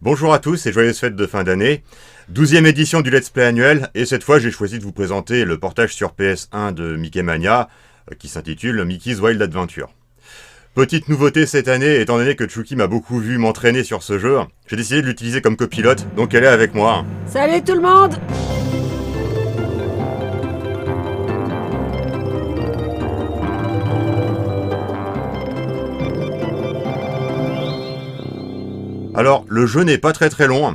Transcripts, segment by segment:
Bonjour à tous et joyeuses fêtes de fin d'année. 12e édition du Let's Play annuel, et cette fois j'ai choisi de vous présenter le portage sur PS1 de Mickey Mania, qui s'intitule Mickey's Wild Adventure. Petite nouveauté cette année, étant donné que Chucky m'a beaucoup vu m'entraîner sur ce jeu, j'ai décidé de l'utiliser comme copilote, donc elle est avec moi. Salut tout le monde! Alors, le jeu n'est pas très long.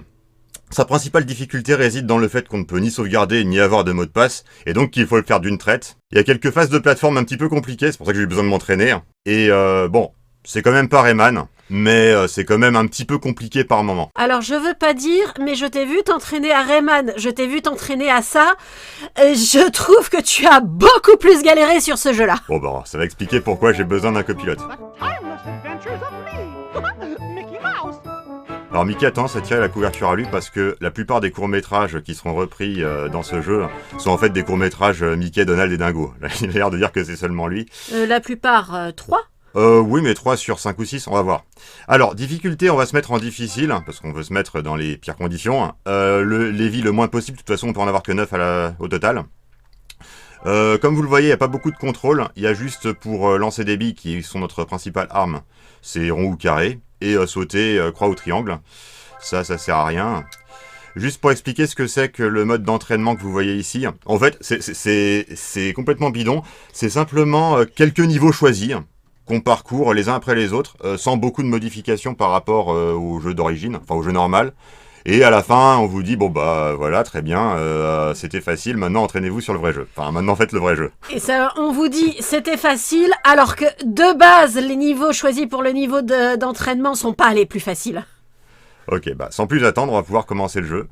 Sa principale difficulté réside dans le fait qu'on ne peut ni sauvegarder ni avoir de mot de passe, et donc qu'il faut le faire d'une traite. Il y a quelques phases de plateforme un petit peu compliquées, c'est pour ça que j'ai eu besoin de m'entraîner. Et bon, c'est quand même pas Rayman, mais c'est quand même un petit peu compliqué par moment. Alors je veux pas dire, mais je t'ai vu t'entraîner à Rayman, je t'ai vu t'entraîner à ça. Je trouve que tu as beaucoup plus galéré sur ce jeu-là. Bon bah, ça va expliquer pourquoi j'ai besoin d'un copilote. Alors Mickey a tendance à tirer la couverture à lui parce que la plupart des courts-métrages qui seront repris dans ce jeu sont en fait des courts-métrages Mickey, Donald et Dingo. Là, il a l'air de dire que c'est seulement lui. La plupart, 3 oui, mais 3 sur 5 ou 6, on va voir. Alors, difficulté, on va se mettre en difficile, parce qu'on veut se mettre dans les pires conditions. Les vies le moins possible, de toute façon on peut en avoir que 9 au total. Comme vous le voyez, il n'y a pas beaucoup de contrôle. Il y a juste pour lancer des billes qui sont notre principale arme, c'est rond ou carré. Et sauter croix ou triangle. Ça sert à rien. Juste pour expliquer ce que c'est que le mode d'entraînement que vous voyez ici. En fait, c'est complètement bidon. C'est simplement quelques niveaux choisis qu'on parcourt les uns après les autres, sans beaucoup de modifications par rapport au jeu d'origine, enfin au jeu normal. Et à la fin, on vous dit, bon bah voilà, très bien, c'était facile, maintenant entraînez-vous sur le vrai jeu. Enfin, maintenant faites le vrai jeu. Et ça, on vous dit, c'était facile, alors que de base, les niveaux choisis pour le niveau d'entraînement sont pas les plus faciles. Ok, bah sans plus attendre, on va pouvoir commencer le jeu.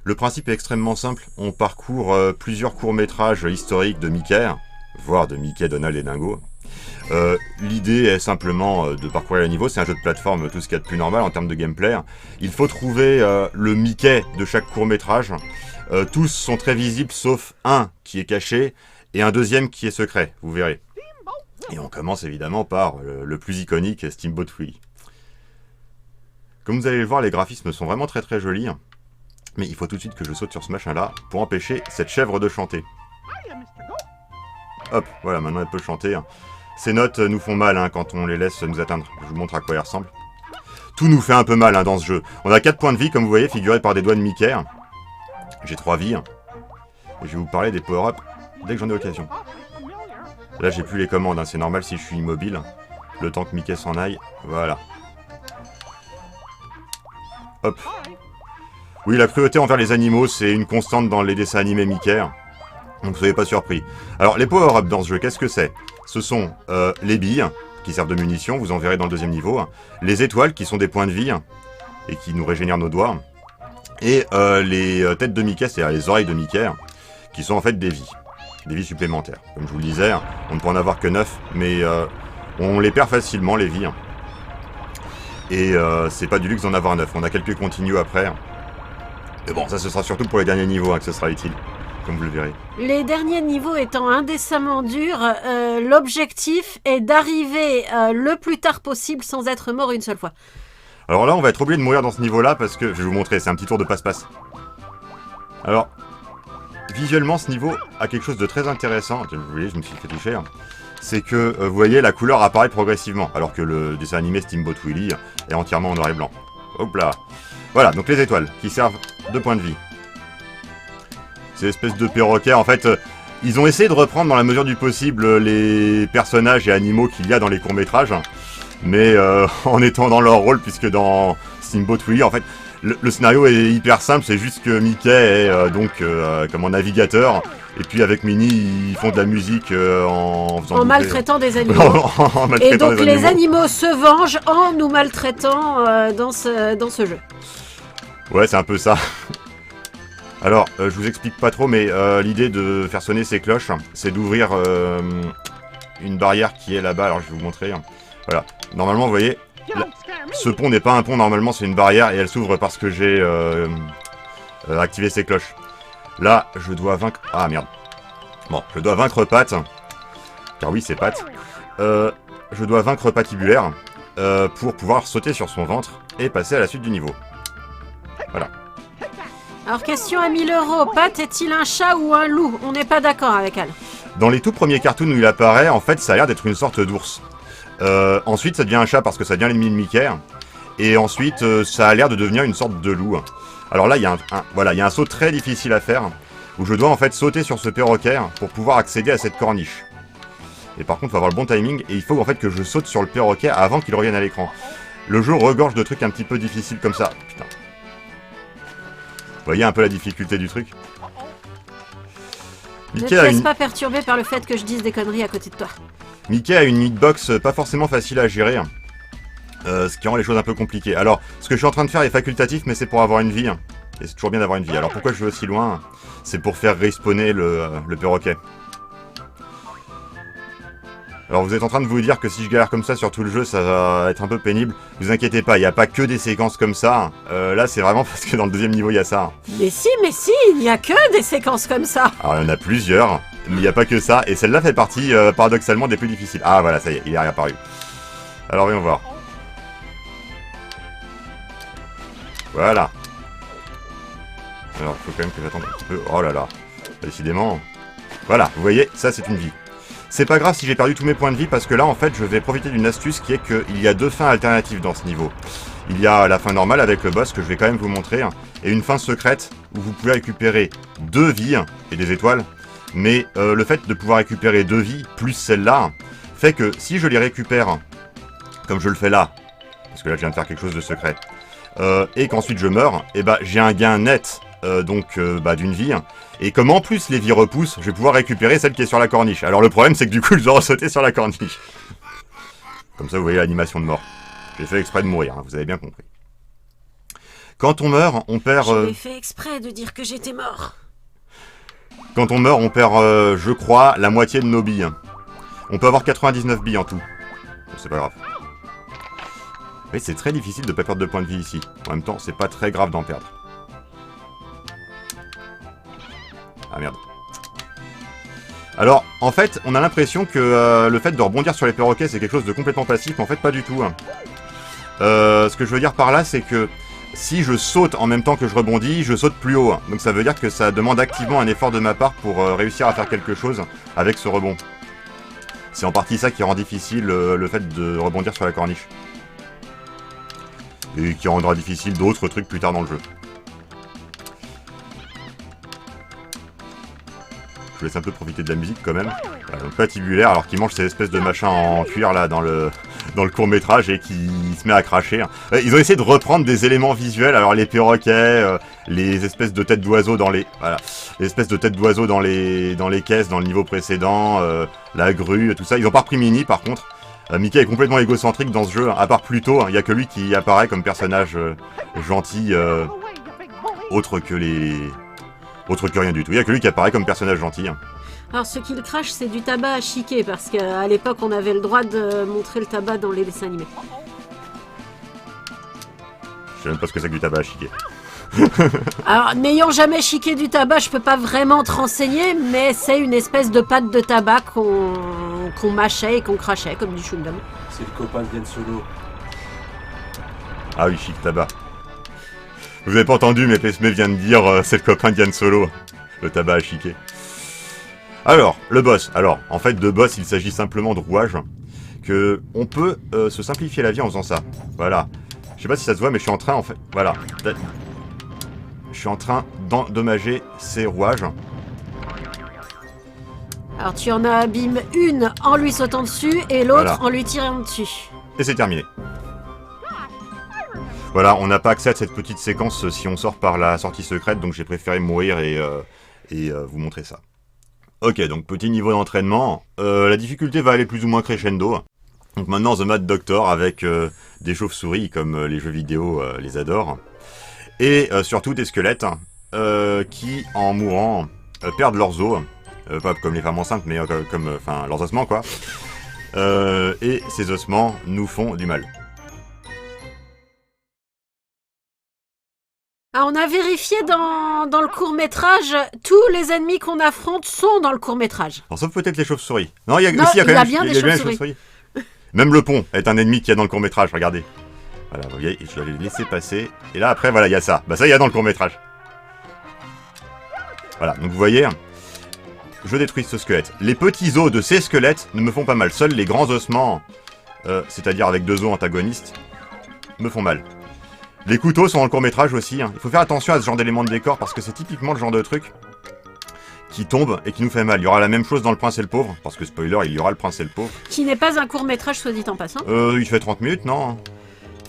Le principe est extrêmement simple, on parcourt plusieurs courts-métrages historiques de Mickey, voire de Mickey, Donald et Dingo. L'idée est simplement de parcourir les niveaux, c'est un jeu de plateforme, tout ce qu'il y a de plus normal en termes de gameplay. Il faut trouver le Mickey de chaque court-métrage. Tous sont très visibles sauf un qui est caché et un deuxième qui est secret, vous verrez. Et on commence évidemment par le plus iconique, Steamboat Willie. Comme vous allez le voir, les graphismes sont vraiment très jolis. Mais il faut tout de suite que je saute sur ce machin-là pour empêcher cette chèvre de chanter. Hop, voilà, maintenant elle peut chanter. Ces notes nous font mal quand on les laisse nous atteindre. Je vous montre à quoi elles ressemblent. Tout nous fait un peu mal dans ce jeu. On a 4 points de vie, comme vous voyez, figurés par des doigts de Mickey. J'ai 3 vies. Et je vais vous parler des power-ups dès que j'en ai l'occasion. Là, j'ai plus les commandes, c'est normal si je suis immobile. Le temps que Mickey s'en aille. Voilà. Hop. Oui, la cruauté envers les animaux, c'est une constante dans les dessins animés Mickey. Donc soyez pas surpris. Alors les power-ups dans ce jeu, qu'est-ce que c'est? Ce sont les billes, qui servent de munitions, vous en verrez dans le deuxième niveau. Les étoiles, qui sont des points de vie, et qui nous régénèrent nos doigts. Et les têtes de Mickey, c'est-à-dire les oreilles de Mickey, qui sont en fait des vies supplémentaires. Comme je vous le disais, on ne peut en avoir que 9, mais on les perd facilement, les vies. Et c'est pas du luxe d'en avoir 9, on a quelques continues après. Mais bon, ça ce sera surtout pour les derniers niveaux que ce sera utile. Comme vous le verrez. Les derniers niveaux étant indécemment durs, l'objectif est d'arriver le plus tard possible sans être mort une seule fois. Alors là, on va être obligé de mourir dans ce niveau-là parce que, je vais vous montrer, c'est un petit tour de passe-passe. Alors, visuellement, ce niveau a quelque chose de très intéressant. Vous voyez, je me suis fait toucher. C'est que, vous voyez, la couleur apparaît progressivement, alors que le dessin animé Steamboat Willie est entièrement en noir et blanc. Hop là. Voilà, donc les étoiles, qui servent de points de vie. Ces espèces de perroquets, en fait, ils ont essayé de reprendre dans la mesure du possible les personnages et animaux qu'il y a dans les courts-métrages, mais en étant dans leur rôle, puisque dans Steamboat Willie, en fait, le scénario est hyper simple, c'est juste que Mickey est comme un navigateur, et puis avec Minnie, ils font de la musique en faisant... En maltraitant des animaux. Et donc les animaux se vengent en nous maltraitant dans ce jeu. Ouais, c'est un peu ça. Alors, je vous explique pas trop, mais l'idée de faire sonner ces cloches, c'est d'ouvrir une barrière qui est là-bas. Alors, je vais vous montrer. Voilà. Normalement, vous voyez, ce pont n'est pas un pont, normalement, c'est une barrière, et elle s'ouvre parce que j'ai activé ces cloches. Là, je dois vaincre... Ah, merde. Bon, je dois vaincre Pat. Car oui, c'est Pat. Je dois vaincre Patibulaire. pour pouvoir sauter sur son ventre et passer à la suite du niveau. Voilà. Alors, question à 1000 €. Pat est-il un chat ou un loup? On n'est pas d'accord avec elle. Dans les tout premiers cartoons où il apparaît, en fait, ça a l'air d'être une sorte d'ours. Ensuite, ça devient un chat parce que ça devient l'ennemi de Mickey. Et ensuite, ça a l'air de devenir une sorte de loup. Alors là, il y a voilà, il y a un saut très difficile à faire, où je dois en fait sauter sur ce perroquet pour pouvoir accéder à cette corniche. Et par contre, il faut avoir le bon timing, et il faut en fait que je saute sur le perroquet avant qu'il revienne à l'écran. Le jeu regorge de trucs un petit peu difficiles comme ça. Putain. Vous voyez un peu la difficulté du truc? Ne te laisse pas perturber par le fait que je dise des conneries à côté de toi. Mickey a une hitbox pas forcément facile à gérer. Ce qui rend les choses un peu compliquées. Alors, ce que je suis en train de faire est facultatif, mais c'est pour avoir une vie. Et c'est toujours bien d'avoir une vie. Alors pourquoi je vais aussi loin? C'est pour faire respawner le perroquet. Alors vous êtes en train de vous dire que si je galère comme ça sur tout le jeu, ça va être un peu pénible. Vous inquiétez pas, il n'y a pas que des séquences comme ça. Là, c'est vraiment parce que dans le deuxième niveau, il y a ça. Mais si, il n'y a que des séquences comme ça. Alors il y en a plusieurs, mais il n'y a pas que ça. Et celle-là fait partie, paradoxalement, des plus difficiles. Ah voilà, ça y est, il est réapparu. Alors voyons voir. Voilà. Alors, il faut quand même que j'attende un petit peu. Oh là là. Décidément. Voilà, vous voyez, ça c'est une vie. C'est pas grave si j'ai perdu tous mes points de vie, parce que là, en fait, je vais profiter d'une astuce qui est qu'il y a deux fins alternatives dans ce niveau. Il y a la fin normale avec le boss, que je vais quand même vous montrer, et une fin secrète, où vous pouvez récupérer 2 vies et des étoiles. Mais le fait de pouvoir récupérer 2 vies, plus celle-là, fait que si je les récupère, comme je le fais là, parce que là je viens de faire quelque chose de secret, et qu'ensuite je meurs, et bah j'ai un gain net d'une vie, et comme en plus les vies repoussent, je vais pouvoir récupérer celle qui est sur la corniche. Alors le problème c'est que du coup je dois sauter sur la corniche. Comme ça vous voyez l'animation de mort. J'ai fait exprès de mourir, vous avez bien compris. Quand on meurt, on perd... J'ai fait exprès de dire que j'étais mort. Quand on meurt, on perd, je crois, la moitié de nos billes. On peut avoir 99 billes en tout. Bon, c'est pas grave. Oui, c'est très difficile de ne pas perdre de points de vie ici. En même temps, c'est pas très grave d'en perdre. Ah merde. Alors, en fait, on a l'impression que le fait de rebondir sur les perroquets, c'est quelque chose de complètement passif, mais en fait, pas du tout. Ce que je veux dire par là, c'est que si je saute en même temps que je rebondis, je saute plus haut. Donc ça veut dire que ça demande activement un effort de ma part pour réussir à faire quelque chose avec ce rebond. C'est en partie ça qui rend difficile le fait de rebondir sur la corniche. Et qui rendra difficile d'autres trucs plus tard dans le jeu. Je vous laisse un peu profiter de la musique quand même. Patibulaire, alors qu'il mange ces espèces de machins en cuir là dans le court-métrage et qui se met à cracher. Ils ont essayé de reprendre des éléments visuels, alors les perroquets, les espèces de têtes d'oiseaux dans les... Voilà, les espèces de têtes d'oiseaux dans les caisses, dans le niveau précédent, la grue, tout ça. Ils ont pas repris Minnie par contre. Mickey est complètement égocentrique dans ce jeu, à part Pluto, il n'y a que lui qui apparaît comme personnage gentil, autre que rien du tout. Il n'y a que lui qui apparaît comme personnage gentil. Alors ce qu'il crache, c'est du tabac à chiquer, parce qu'à l'époque, on avait le droit de montrer le tabac dans les dessins animés. Je sais même pas ce que c'est que du tabac à chiquer. Alors, n'ayant jamais chiqué du tabac, je peux pas vraiment te renseigner, mais c'est une espèce de pâte de tabac qu'on mâchait et qu'on crachait, comme du chewing-gum. C'est le copain de Yann Solo. Ah oui, chic tabac. Vous avez pas entendu, mais Pesme vient de dire c'est le copain de Yann Solo, le tabac à chiquer. Alors, le boss. Alors, en fait, de boss, il s'agit simplement de rouages. Que on peut se simplifier la vie en faisant ça. Voilà. Je sais pas si ça se voit, mais je suis en train, en fait... Voilà. Je suis en train d'endommager ces rouages. Alors, tu en abîmes une en lui sautant dessus et l'autre Voilà. en lui tirant dessus. Et c'est terminé. Voilà, on n'a pas accès à cette petite séquence si on sort par la sortie secrète, donc j'ai préféré mourir et vous montrer ça. Ok, donc petit niveau d'entraînement. La difficulté va aller plus ou moins crescendo. Donc maintenant, The Mad Doctor avec des chauves-souris, comme les jeux vidéo les adorent. Et surtout des squelettes qui, en mourant, perdent leurs os. Pas comme les femmes enceintes, mais comme leurs ossements, quoi. Et ces ossements nous font du mal. Ah, on a vérifié dans le court-métrage, tous les ennemis qu'on affronte sont dans le court-métrage. Alors, sauf peut-être les chauves-souris. Non, il y a Non, quand même bien des les chauves-souris. chauves-souris. Même le pont est un ennemi qu'il y a dans le court-métrage, regardez. Voilà, vous voyez, je dois les laisser passer. Et là, après, voilà, il y a ça. Bah ça, il y a dans le court-métrage. Voilà, donc vous voyez, je détruis ce squelette. Les petits os de ces squelettes ne me font pas mal. Seuls les grands ossements, c'est-à-dire avec 2 os antagonistes, me font mal. Les couteaux sont dans le court-métrage aussi. Il faut faire attention à ce genre d'éléments de décor parce que c'est typiquement le genre de truc qui tombe et qui nous fait mal. Il y aura la même chose dans Le Prince et le Pauvre, parce que spoiler, il y aura Le Prince et le Pauvre. Qui n'est pas un court-métrage, soit dit en passant. Il fait 30 minutes, non?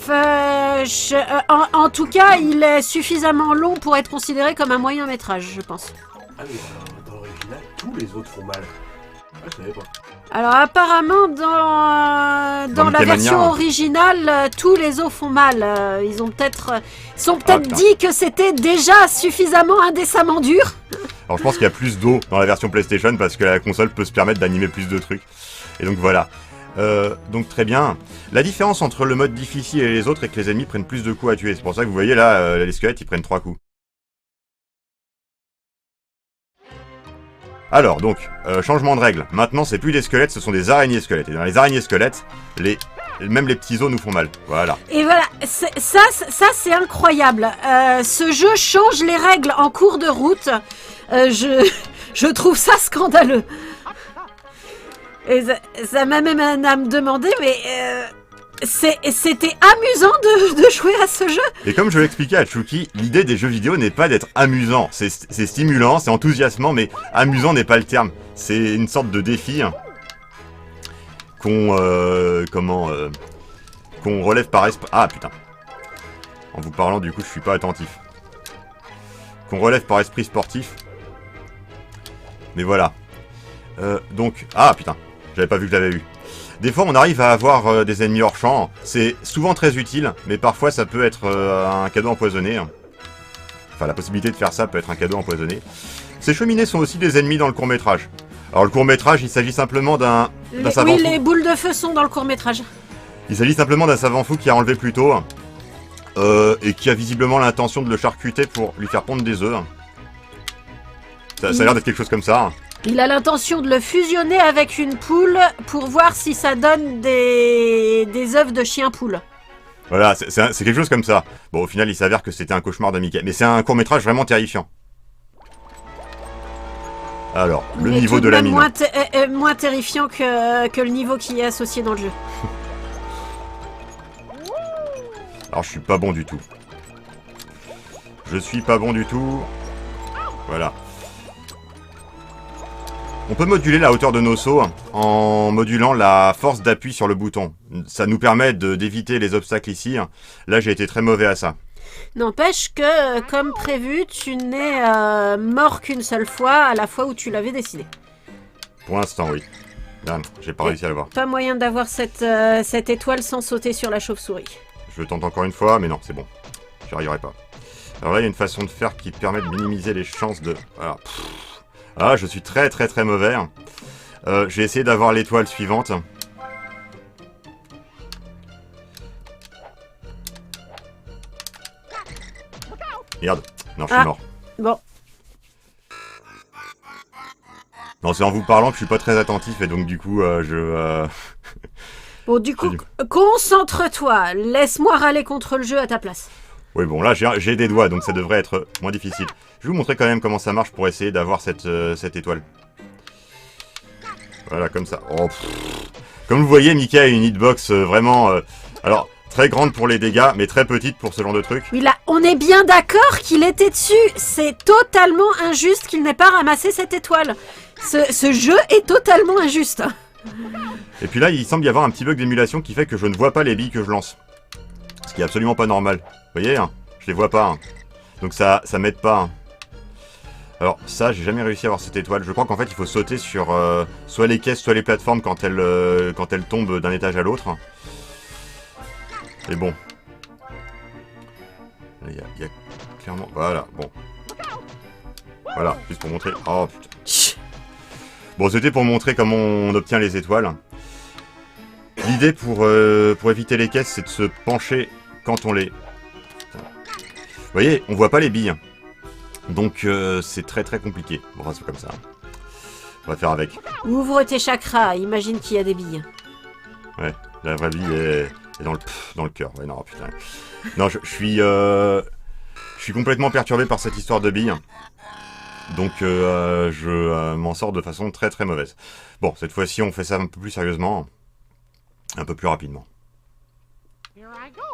En tout cas, il est suffisamment long pour être considéré comme un moyen-métrage, je pense. Ah oui, dans l'original, tous les autres font mal. Ah, je savais pas. Alors apparemment, dans la version originale, tous les os font mal. Ils sont peut-être dit que c'était déjà suffisamment indécemment dur. Alors je pense qu'il y a plus d'eau dans la version PlayStation parce que la console peut se permettre d'animer plus de trucs. Et donc voilà. Donc très bien. La différence entre le mode difficile et les autres est que les ennemis prennent plus de coups à tuer. C'est pour ça que vous voyez là, les squelettes ils prennent 3 coups. Alors donc, changement de règle. Maintenant c'est plus des squelettes, ce sont des araignées squelettes. Et dans les araignées squelettes, même les petits os nous font mal. Voilà. Et voilà, ça c'est incroyable. Ce jeu change les règles en cours de route. Je trouve ça scandaleux. Et ça m'a même à me demander, mais c'était amusant de jouer à ce jeu. Et comme je l'expliquais à Chucky, l'idée des jeux vidéo n'est pas d'être amusant. C'est stimulant, c'est enthousiasmant, mais amusant n'est pas le terme. C'est une sorte de défi qu'on relève par esprit... Ah putain. En vous parlant, du coup, je suis pas attentif. Qu'on relève par esprit sportif. Mais voilà. Donc... Ah putain. J'avais pas vu que je l'avais eu. Des fois, on arrive à avoir des ennemis hors champ. C'est souvent très utile, mais parfois, ça peut être un cadeau empoisonné. Enfin, la possibilité de faire ça peut être un cadeau empoisonné. Ces cheminées sont aussi des ennemis dans le court-métrage. Alors, le court-métrage, il s'agit simplement d'un savant fou. Oui, les boules de feu sont dans le court-métrage. Il s'agit simplement d'un savant fou qui a enlevé plus tôt. Et qui a visiblement l'intention de le charcuter pour lui faire pondre des œufs. Ça a l'air d'être quelque chose comme ça. Il a l'intention de le fusionner avec une poule pour voir si ça donne des œufs de chien-poule. Voilà, c'est quelque chose comme ça. Bon, au final, il s'avère que c'était un cauchemar de Mickey. Mais c'est un court-métrage vraiment terrifiant. Alors, le niveau de la mine. Moins terrifiant que le niveau qui est associé dans le jeu. Alors, je suis pas bon du tout. Je suis pas bon du tout. Voilà. On peut moduler la hauteur de nos sauts en modulant la force d'appui sur le bouton. Ça nous permet d'éviter les obstacles ici. Là, j'ai été très mauvais à ça. N'empêche que, comme prévu, tu n'es mort qu'une seule fois, à la fois où tu l'avais décidé. Pour l'instant, oui. Là, j'ai pas réussi à le voir. Pas moyen d'avoir cette étoile sans sauter sur la chauve-souris. Je tente encore une fois, mais non, c'est bon. J'y arriverai pas. Alors là, il y a une façon de faire qui permet de minimiser les chances de... Voilà. Ah, je suis très très très mauvais. J'ai essayé d'avoir l'étoile suivante. Merde. Non, je suis mort. Bon. Non, c'est en vous parlant que je suis pas très attentif et donc du coup, Bon, du coup, concentre-toi. Laisse-moi râler contre le jeu à ta place. Oui, bon, là, j'ai des doigts, donc ça devrait être moins difficile. Je vais vous montrer quand même comment ça marche pour essayer d'avoir cette étoile. Voilà, comme ça. Oh, comme vous voyez, Mickey a une hitbox vraiment... alors, très grande pour les dégâts, mais très petite pour ce genre de truc. Oui, là, on est bien d'accord qu'il était dessus. C'est totalement injuste qu'il n'ait pas ramassé cette étoile. Ce jeu est totalement injuste. Et puis là, il semble y avoir un petit bug d'émulation qui fait que je ne vois pas les billes que je lance. Ce qui est absolument pas normal. Vous voyez, hein, je les vois pas. Hein. Donc ça m'aide pas. Hein. Alors ça, j'ai jamais réussi à avoir cette étoile. Je crois qu'en fait, il faut sauter sur soit les caisses, soit les plateformes quand elles tombent d'un étage à l'autre. Et bon. Il y a clairement... Voilà, bon. Voilà, juste pour montrer... Oh, putain. Bon, c'était pour montrer comment on obtient les étoiles. L'idée pour éviter les caisses, c'est de se pencher quand on les... Vous voyez, on voit pas les billes. Donc c'est très très compliqué. Bon, c'est comme ça. On va faire avec. Ouvre tes chakras, imagine qu'il y a des billes. Ouais. La vraie vie est dans le cœur. Ouais, non, putain. Non, je suis complètement perturbé par cette histoire de billes. Donc je m'en sors de façon très très mauvaise. Bon, cette fois-ci on fait ça un peu plus sérieusement. Un peu plus rapidement.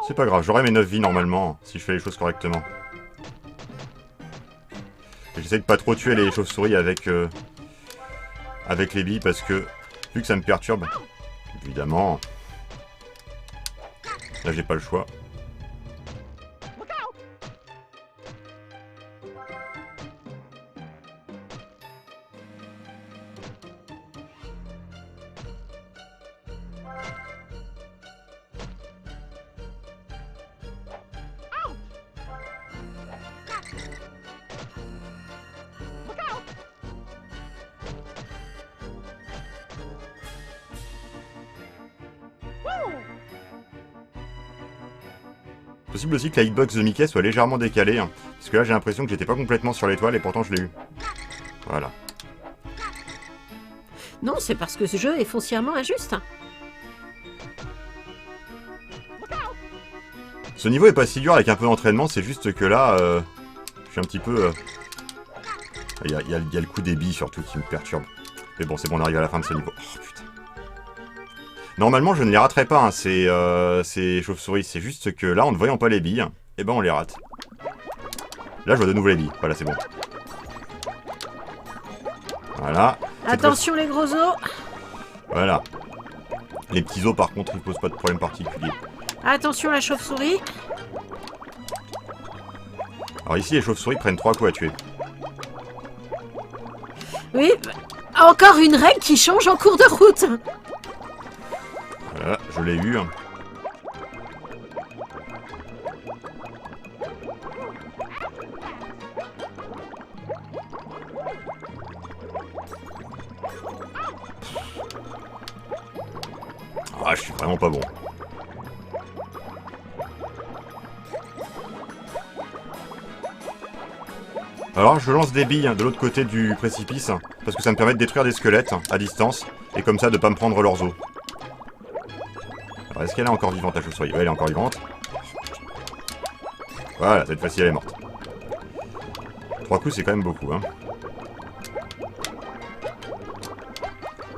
C'est pas grave, j'aurai mes 9 vies normalement, si je fais les choses correctement. J'essaie de pas trop tuer les chauves-souris avec les billes parce que, vu que ça me perturbe, évidemment, là j'ai pas le choix. Possible aussi que la hitbox de Mickey soit légèrement décalée, hein, parce que là j'ai l'impression que j'étais pas complètement sur l'étoile et pourtant je l'ai eu. Voilà. Non, c'est parce que ce jeu est foncièrement injuste. Ce niveau est pas si dur avec un peu d'entraînement, c'est juste que là, je suis un petit peu... Il y a le coup des billes surtout qui me perturbe. Mais bon, c'est bon, on arrive à la fin de ce niveau. Oh putain. Normalement, je ne les raterai pas, hein, ces chauves-souris. C'est juste que là, en ne voyant pas les billes, eh ben on les rate. Là, je vois de nouveau les billes. Voilà, c'est bon. Voilà. Attention les gros os. Voilà. Les petits os, par contre, ils posent pas de problème particulier. Attention la chauve-souris. Alors ici, les chauves-souris prennent 3 coups à tuer. Oui, encore une règle qui change en cours de route. Voilà, je l'ai eu. Ah, je suis vraiment pas bon. Alors, je lance des billes de l'autre côté du précipice, parce que ça me permet de détruire des squelettes à distance, et comme ça de pas me prendre leurs os. Alors, est-ce qu'elle est encore vivante, la chauve-souris? Ouais, elle est encore vivante. Voilà, cette fois-ci, elle est morte. 3 coups, c'est quand même beaucoup, hein.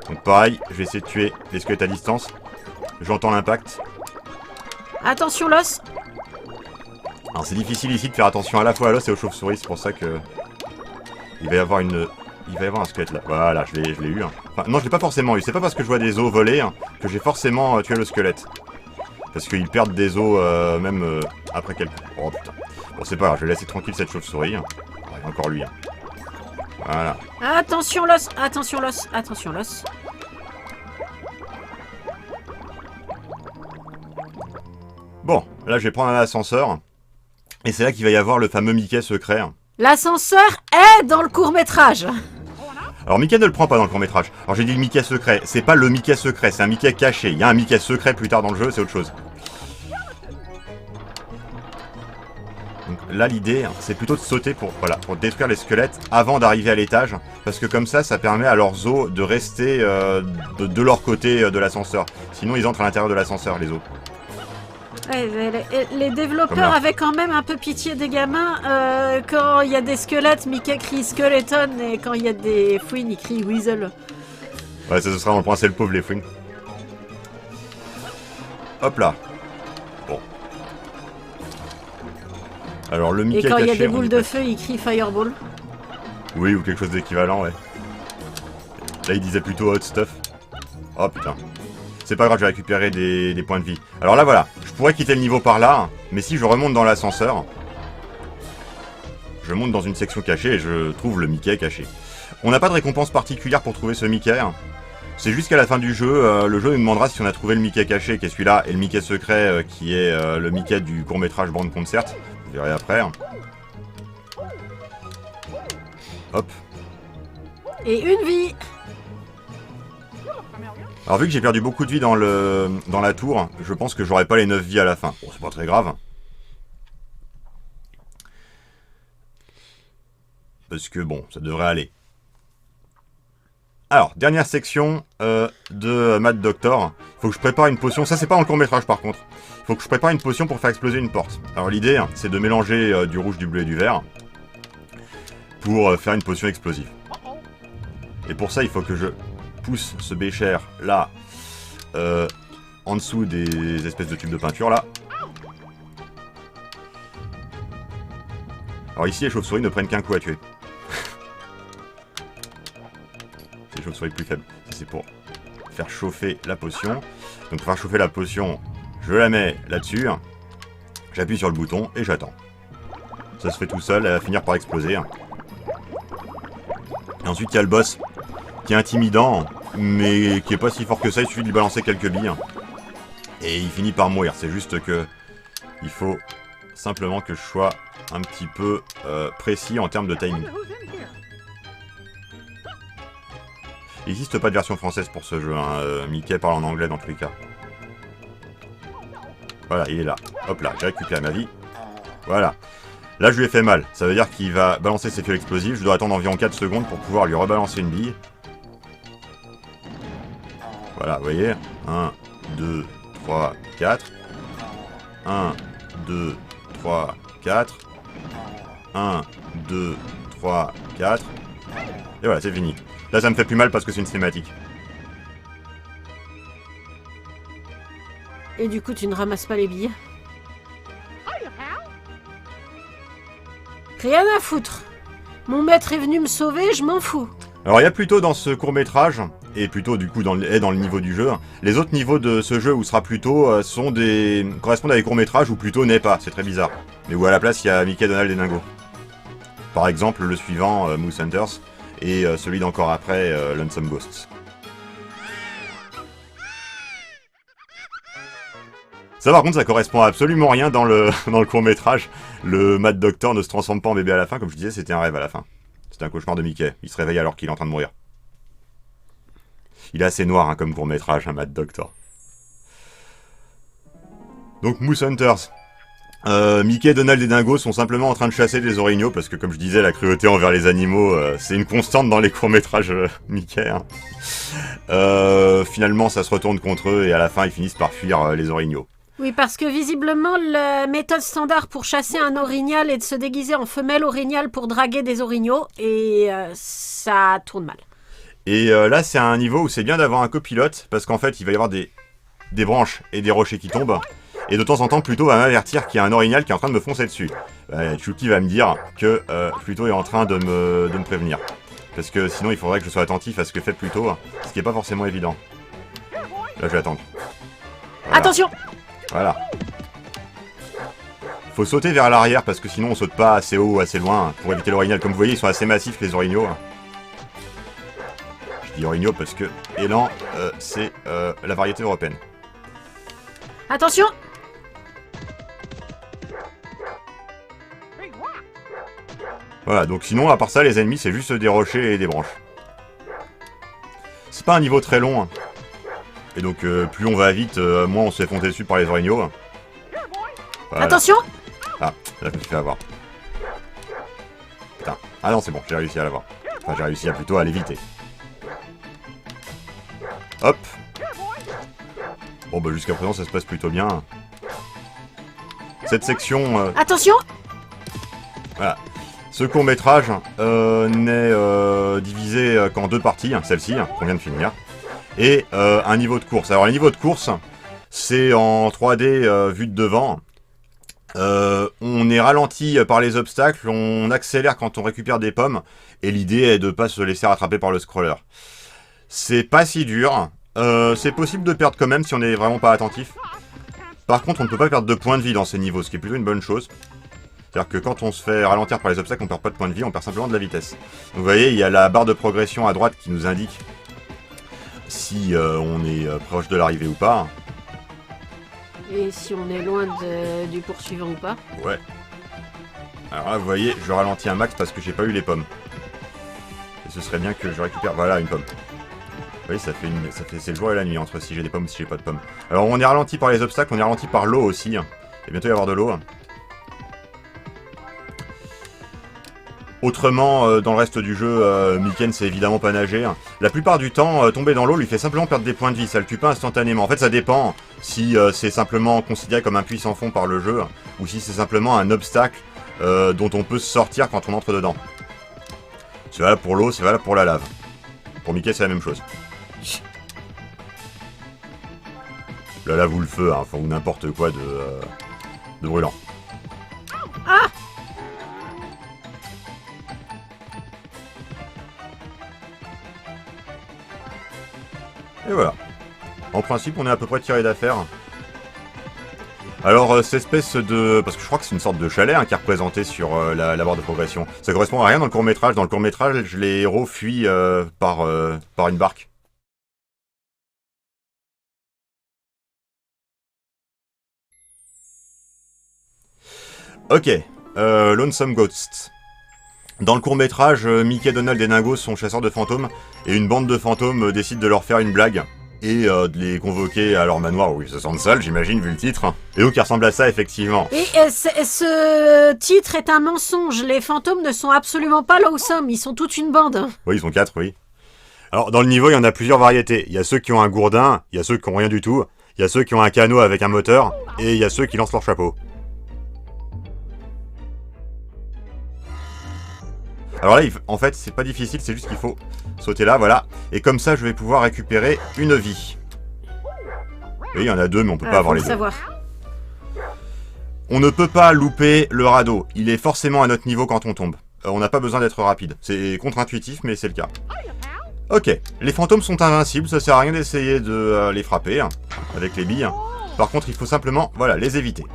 Donc pareil, je vais essayer de tuer les squelettes à distance. J'entends l'impact. Attention l'os. Alors c'est difficile ici de faire attention à la fois à l'os et aux chauves-souris, c'est pour ça que... Il va y avoir un squelette là. Voilà, je l'ai eu. Hein. Enfin, non, je l'ai pas forcément eu. C'est pas parce que je vois des os voler hein, que j'ai forcément tué le squelette. Parce qu'ils perdent des os même après quelques... Oh putain. Bon, c'est pas grave, je vais laisser tranquille cette chauve-souris. Hein. Oh, il y a encore lui. Hein. Voilà. Attention l'os. Attention l'os. Attention l'os. Bon, là je vais prendre un ascenseur. Et c'est là qu'il va y avoir le fameux Mickey secret. L'ascenseur est dans le court-métrage. Alors Mickey ne le prend pas dans le court-métrage. Alors j'ai dit le Mickey secret. C'est pas le Mickey secret, c'est un Mickey caché. Il y a un Mickey secret plus tard dans le jeu, c'est autre chose. Donc là l'idée, c'est plutôt de sauter pour détruire les squelettes avant d'arriver à l'étage. Parce que comme ça permet à leurs os de rester de leur côté de l'ascenseur. Sinon ils entrent à l'intérieur de l'ascenseur, les os. Ouais, les développeurs avaient quand même un peu pitié des gamins. Quand il y a des squelettes, Mickey crie Skeleton, et quand il y a des fouines, il crie Weasel. Ouais, ça ce sera, on le prend, c'est le pauvre les fouines. Hop là. Bon. Alors le Mickey et quand il y a caché, des boules de feu, il crie Fireball. Oui, ou quelque chose d'équivalent, ouais. Là, il disait plutôt Hot Stuff. Oh putain. C'est pas grave, je vais récupérer des points de vie. Alors là, voilà. Je pourrais quitter le niveau par là, mais si je remonte dans l'ascenseur, je monte dans une section cachée et je trouve le Mickey caché. On n'a pas de récompense particulière pour trouver ce Mickey. C'est jusqu'à la fin du jeu, le jeu nous demandera si on a trouvé le Mickey caché, qui est celui-là, et le Mickey secret, qui est le Mickey du court-métrage Band Concert. Vous verrez après. Hop. Et une vie. Alors vu que j'ai perdu beaucoup de vie dans la tour, je pense que j'aurai pas les 9 vies à la fin. Bon, c'est pas très grave. Parce que bon, ça devrait aller. Alors, dernière section de Mad Doctor. Il faut que je prépare une potion. Ça, c'est pas en court-métrage, par contre. Il faut que je prépare une potion pour faire exploser une porte. Alors, l'idée, c'est de mélanger du rouge, du bleu et du vert pour faire une potion explosive. Et pour ça, il faut que je pousse ce bécher là, en dessous des espèces de tubes de peinture là. Alors ici, les chauves-souris ne prennent qu'un coup à tuer. C'est les chauves-souris plus faibles. C'est pour faire chauffer la potion. Donc pour faire chauffer la potion, je la mets là-dessus. J'appuie sur le bouton et j'attends. Ça se fait tout seul, elle va finir par exploser. Et ensuite, il y a le boss qui est intimidant, mais qui est pas si fort que ça. Il suffit de lui balancer quelques billes. Et il finit par mourir. C'est juste que il faut simplement que je sois un petit peu précis en termes de timing. Il n'existe pas de version française pour ce jeu, hein. Mickey parle en anglais dans tous les cas. Voilà, il est là. Hop là, j'ai récupéré ma vie. Voilà. Là, je lui ai fait mal. Ça veut dire qu'il va balancer ses fioles explosives. Je dois attendre environ 4 secondes pour pouvoir lui rebalancer une bille. Voilà, vous voyez. 1, 2, 3, 4. 1, 2, 3, 4. 1, 2, 3, 4. Et voilà, c'est fini. Là, ça me fait plus mal parce que c'est une cinématique. Et du coup, tu ne ramasses pas les billes? Rien à foutre. Mon maître est venu me sauver, je m'en fous. Alors, il y a plutôt dans ce court-métrage, et plutôt du coup dans le niveau du jeu, les autres niveaux de ce jeu où sera plutôt correspondent à des courts-métrages ou plutôt n'est pas, c'est très bizarre. Mais où à la place, il y a Mickey, Donald et Dingo. Par exemple, le suivant, Moose Hunters, et celui d'encore après, Lonesome Ghosts. Ça par contre, ça correspond à absolument rien dans le court-métrage. Le Mad Doctor ne se transforme pas en bébé à la fin, comme je disais, c'était un rêve à la fin. C'était un cauchemar de Mickey, il se réveille alors qu'il est en train de mourir. Il est assez noir hein, comme court-métrage, un Mad Doctor. Donc Moose Hunters. Mickey, Donald et Dingo sont simplement en train de chasser des orignaux, parce que comme je disais, la cruauté envers les animaux, c'est une constante dans les courts-métrages Mickey. Hein. Finalement, ça se retourne contre eux, et à la fin, ils finissent par fuir les orignaux. Oui, parce que visiblement, la méthode standard pour chasser un orignal est de se déguiser en femelle orignal pour draguer des orignaux, et ça tourne mal. Et là, c'est un niveau où c'est bien d'avoir un copilote, parce qu'en fait, il va y avoir des branches et des rochers qui tombent, et de temps en temps, Pluto va m'avertir qu'il y a un orignal qui est en train de me foncer dessus. Chucky va me dire que Pluto est en train de me prévenir. Parce que sinon, il faudrait que je sois attentif à ce que fait Pluto, ce qui n'est pas forcément évident. Là, je vais attendre. Voilà. Attention! Voilà. Faut sauter vers l'arrière parce que sinon on saute pas assez haut ou assez loin pour éviter l'orignal. Comme vous voyez, ils sont assez massifs les orignaux. Je dis orignaux parce que élan, c'est la variété européenne. Attention! Voilà, donc sinon, à part ça, les ennemis, c'est juste des rochers et des branches. C'est pas un niveau très long. Hein. Et donc, plus on va vite, moins on se fait foncer dessus par les orignaux. Voilà. Attention! Ah, là, je me suis fait avoir. Putain. Ah non, c'est bon, j'ai réussi à l'avoir. Enfin, j'ai réussi à plutôt à l'éviter. Hop. Bon, bah, jusqu'à présent, ça se passe plutôt bien. Cette section... Attention! Voilà. Ce court-métrage n'est divisé qu'en deux parties, celle-ci, qu'on vient de finir, et un niveau de course. Alors, le niveau de course, c'est en 3D vu de devant. On est ralenti par les obstacles, on accélère quand on récupère des pommes, et l'idée est de ne pas se laisser rattraper par le scroller. C'est pas si dur, c'est possible de perdre quand même si on n'est vraiment pas attentif. Par contre, on ne peut pas perdre de points de vie dans ces niveaux, ce qui est plutôt une bonne chose. C'est-à-dire que quand on se fait ralentir par les obstacles, on perd pas de points de vie, on perd simplement de la vitesse. Donc vous voyez, il y a la barre de progression à droite qui nous indique si on est proche de l'arrivée ou pas. Et si on est loin du poursuivant ou pas? Ouais. Alors là, vous voyez, je ralentis un max parce que j'ai pas eu les pommes. Et ce serait bien que je récupère... Voilà, une pomme. Vous voyez, c'est le jour et la nuit entre si j'ai des pommes ou si j'ai pas de pommes. Alors on est ralenti par les obstacles, on est ralenti par l'eau aussi. Il va bientôt y avoir de l'eau. Autrement, dans le reste du jeu, Mickey ne sait évidemment pas nager. La plupart du temps, tomber dans l'eau lui fait simplement perdre des points de vie, ça le tue pas instantanément. En fait, ça dépend si c'est simplement considéré comme un puits sans fond par le jeu, ou si c'est simplement un obstacle dont on peut sortir quand on entre dedans. C'est valable pour l'eau, c'est valable pour la lave. Pour Mickey, c'est la même chose. La lave ou le feu, hein, enfin, ou n'importe quoi de brûlant. Ah! Et voilà. En principe, on est à peu près tiré d'affaire. Alors, cette espèce de... Parce que je crois que c'est une sorte de chalet qui est représenté sur la barre de progression. Ça correspond à rien dans le court-métrage. Dans le court-métrage, les héros fuient par une barque. Ok. Lonesome Ghosts. Dans le court-métrage, Mickey, Donald et Dingo sont chasseurs de fantômes, et une bande de fantômes décide de leur faire une blague, et de les convoquer à leur manoir où ils se sentent seuls, j'imagine, vu le titre. Et donc, il ressemble à ça, effectivement. Et ce titre est un mensonge. Les fantômes ne sont absolument pas lonesome. Ils sont toute une bande. Oui, ils sont 4, oui. Alors, dans le niveau, il y en a plusieurs variétés. Il y a ceux qui ont un gourdin, il y a ceux qui ont rien du tout, il y a ceux qui ont un canot avec un moteur, et il y a ceux qui lancent leur chapeau. Alors là, en fait, c'est pas difficile, c'est juste qu'il faut sauter là, voilà. Et comme ça, je vais pouvoir récupérer une vie. Oui, il y en a 2, mais on peut pas avoir les deux. Savoir. On ne peut pas louper le radeau. Il est forcément à notre niveau quand on tombe. On n'a pas besoin d'être rapide. C'est contre-intuitif, mais c'est le cas. Ok, les fantômes sont invincibles, ça sert à rien d'essayer de les frapper avec les billes. Par contre, il faut simplement, voilà, les éviter.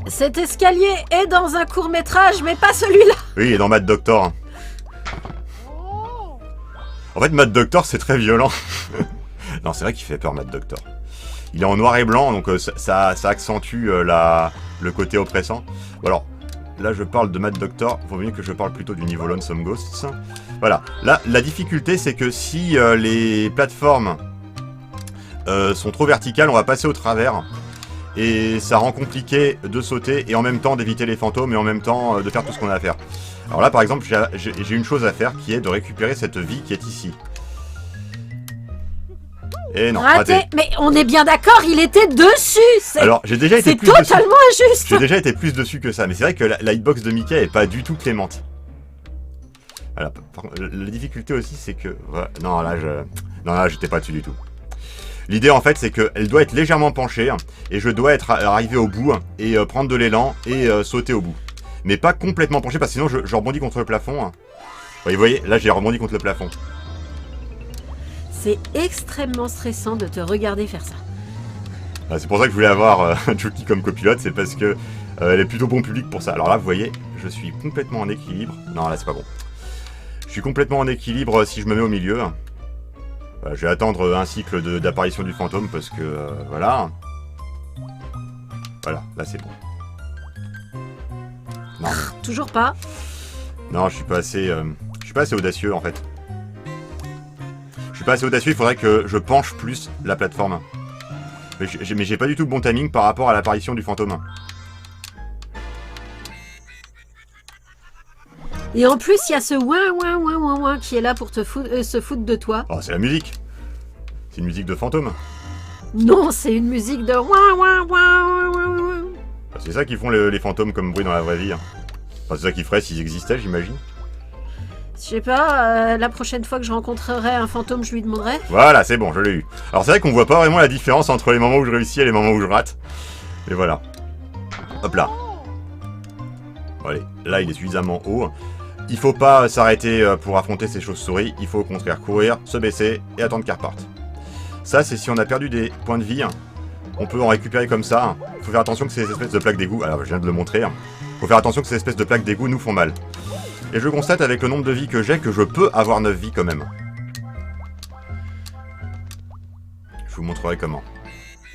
Cet escalier est dans un court-métrage, mais pas celui-là. Oui, il est dans Mad Doctor. En fait, Mad Doctor, c'est très violent. Non, c'est vrai qu'il fait peur, Mad Doctor. Il est en noir et blanc, donc ça accentue le côté oppressant. Bon, alors, là, je parle de Mad Doctor. Il vaut mieux que je parle plutôt du niveau Lonesome Ghosts. Voilà. Là, la difficulté, c'est que si les plateformes sont trop verticales, on va passer au travers. Et ça rend compliqué de sauter et en même temps d'éviter les fantômes et en même temps de faire tout ce qu'on a à faire. Alors là, par exemple, j'ai une chose à faire qui est de récupérer cette vie qui est ici. Et non, raté. Mais on est bien d'accord, il était dessus. Alors, j'ai déjà été plus dessus. C'est totalement injuste. J'ai déjà été plus dessus que ça, mais c'est vrai que la hitbox de Mickey est pas du tout clémente. Voilà. Par contre, la difficulté aussi, c'est que... Ouais, non, là, j'étais pas dessus du tout. L'idée, en fait, c'est qu'elle doit être légèrement penchée, et je dois être arrivé au bout, et prendre de l'élan, et sauter au bout. Mais pas complètement penché, parce que sinon je rebondis contre le plafond. Vous voyez, là j'ai rebondi contre le plafond. C'est extrêmement stressant de te regarder faire ça. C'est pour ça que je voulais avoir Chucky comme copilote, c'est parce que elle est plutôt bon public pour ça. Alors là, vous voyez, je suis complètement en équilibre. Non, là c'est pas bon. Je suis complètement en équilibre si je me mets au milieu. Je vais attendre un cycle d'apparition du fantôme parce que voilà. Voilà, là c'est bon. Non. Toujours pas. Non, je suis pas assez audacieux en fait. Je suis pas assez audacieux, il faudrait que je penche plus la plateforme. Mais j'ai pas du tout le bon timing par rapport à l'apparition du fantôme. Et en plus, il y a ce ouin qui est là pour se foutre de toi. Oh, c'est la musique. C'est une musique de fantôme. Non, c'est une musique de ouin. C'est ça qu'ils font les fantômes comme bruit dans la vraie vie. Enfin, c'est ça qu'ils feraient s'ils existaient, j'imagine. Je sais pas, la prochaine fois que je rencontrerai un fantôme, je lui demanderai. Voilà, c'est bon, je l'ai eu. Alors c'est vrai qu'on voit pas vraiment la différence entre les moments où je réussis et les moments où je rate. Et voilà. Hop là. Bon, allez, là il est suffisamment haut. Il faut pas s'arrêter pour affronter ces chauves-souris. Il faut au contraire courir, se baisser et attendre qu'elles repartent. Ça, c'est si on a perdu des points de vie. On peut en récupérer comme ça. Il faut faire attention que ces espèces de plaques d'égout... Alors, je viens de le montrer. Il faut faire attention que ces espèces de plaques d'égout nous font mal. Et je constate avec le nombre de vies que j'ai que je peux avoir 9 vies quand même. Je vous montrerai comment.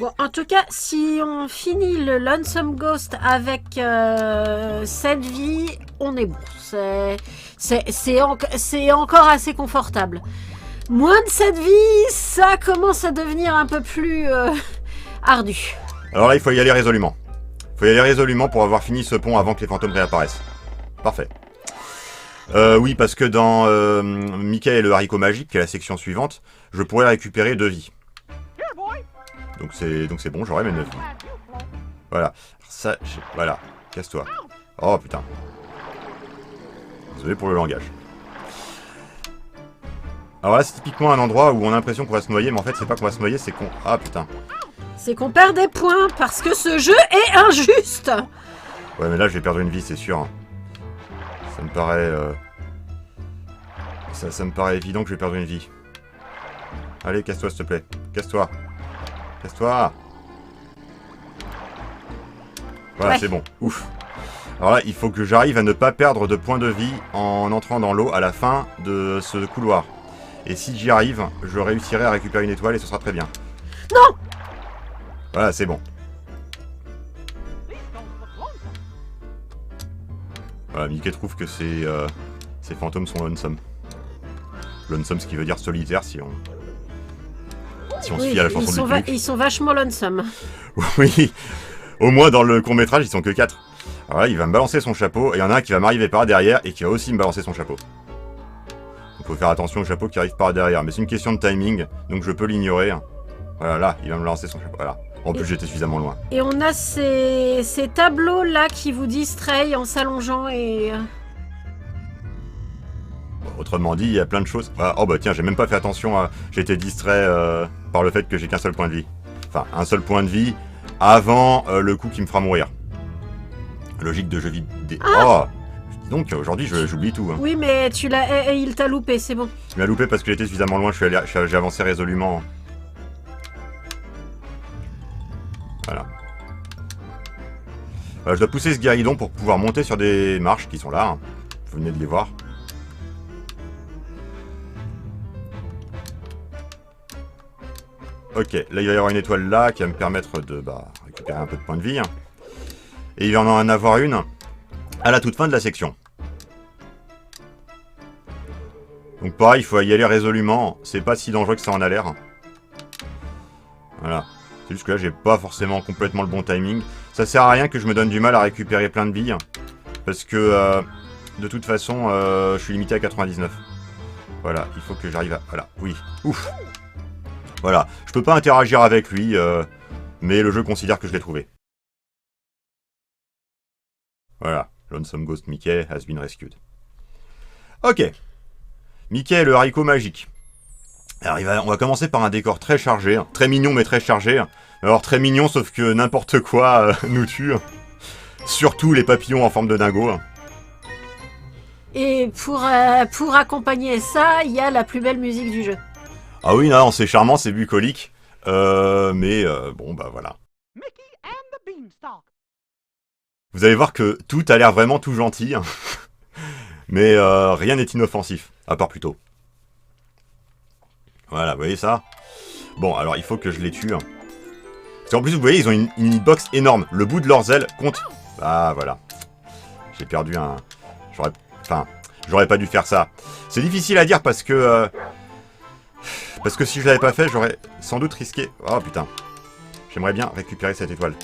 Bon, en tout cas, si on finit le Lonesome Ghost avec 7 vies, on est bon. C'est encore assez confortable. Moins de 7 vies, ça commence à devenir un peu plus ardu. Alors là, il faut y aller résolument. Il faut y aller résolument pour avoir fini ce pont avant que les fantômes réapparaissent. Parfait. Oui, parce que dans Mickey et le haricot magique, qui est la section suivante, je pourrais récupérer 2 vies. Donc c'est bon, j'aurai mes 9 vies. Voilà. Ça, voilà. Casse-toi. Oh putain. Désolé pour le langage. Alors là, c'est typiquement un endroit où on a l'impression qu'on va se noyer, mais en fait, c'est pas qu'on va se noyer, c'est qu'on... Ah putain. C'est qu'on perd des points parce que ce jeu est injuste. Ouais, mais là, je vais perdre une vie, c'est sûr. Ça me paraît... Ça me paraît évident que je vais perdre une vie. Allez, casse-toi, s'il te plaît. Casse-toi. Casse-toi. Voilà, Ouais. c'est bon. Ouf. Alors là, il faut que j'arrive à ne pas perdre de points de vie en entrant dans l'eau à la fin de ce couloir. Et si j'y arrive, je réussirai à récupérer une étoile et ce sera très bien. Non. Voilà, c'est bon. Voilà, Mickey trouve que ces fantômes sont lonesome. Lonesome, ce qui veut dire solitaire si on se fie à la chanson du Luc. Ils sont vachement lonesome. Oui, au moins dans le court-métrage, ils sont que 4. Alors là, il va me balancer son chapeau, et il y en a un qui va m'arriver par derrière, et qui va aussi me balancer son chapeau. Il faut faire attention au chapeau qui arrive par derrière, mais c'est une question de timing, donc je peux l'ignorer. Voilà, là, il va me lancer son chapeau, voilà. En plus, j'étais suffisamment loin. Et on a ces tableaux-là qui vous distraient en s'allongeant et... Autrement dit, il y a plein de choses... Ah, oh bah tiens, j'ai même pas fait attention à... J'ai été distrait par le fait que j'ai qu'un seul point de vie. Enfin, un seul point de vie avant le coup qui me fera mourir. Logique de jeu vidéo... Oh, donc aujourd'hui, j'oublie tout. Hein. Oui, mais tu l'as... il t'a loupé, c'est bon. Il m'a loupé parce que j'étais suffisamment loin, j'ai avancé résolument. Voilà. Je dois pousser ce guéridon pour pouvoir monter sur des marches qui sont là. Hein. Vous venez de les voir. Ok, là il va y avoir une étoile là qui va me permettre de récupérer un peu de points de vie. Hein. Et il va en avoir une à la toute fin de la section. Donc pareil, il faut y aller résolument. C'est pas si dangereux que ça en a l'air. Voilà. C'est juste que là, j'ai pas forcément complètement le bon timing. Ça sert à rien que je me donne du mal à récupérer plein de billes. Parce que, de toute façon, je suis limité à 99. Voilà, il faut que j'arrive à... Voilà, oui. Ouf. Voilà, je peux pas interagir avec lui, mais le jeu considère que je l'ai trouvé. Voilà, Lonesome Ghost Mickey has been rescued. Ok. Mickey, le haricot magique. Alors, on va commencer par un décor très chargé, hein. Très mignon mais très chargé. Alors très mignon sauf que n'importe quoi nous tue. Surtout les papillons en forme de dingo. Et pour accompagner ça, il y a la plus belle musique du jeu. Ah oui, non, c'est charmant, c'est bucolique. Mais bon, bah voilà. Vous allez voir que tout a l'air vraiment tout gentil. Mais rien n'est inoffensif, à part plutôt. Voilà, vous voyez ça? Bon, alors il faut que je les tue. Parce qu'en plus, vous voyez, ils ont une hitbox énorme. Le bout de leurs ailes compte. Ah, voilà. J'ai perdu un... J'aurais pas dû faire ça. C'est difficile à dire parce que... Parce que si je l'avais pas fait, j'aurais sans doute risqué... Oh, putain. J'aimerais bien récupérer cette étoile.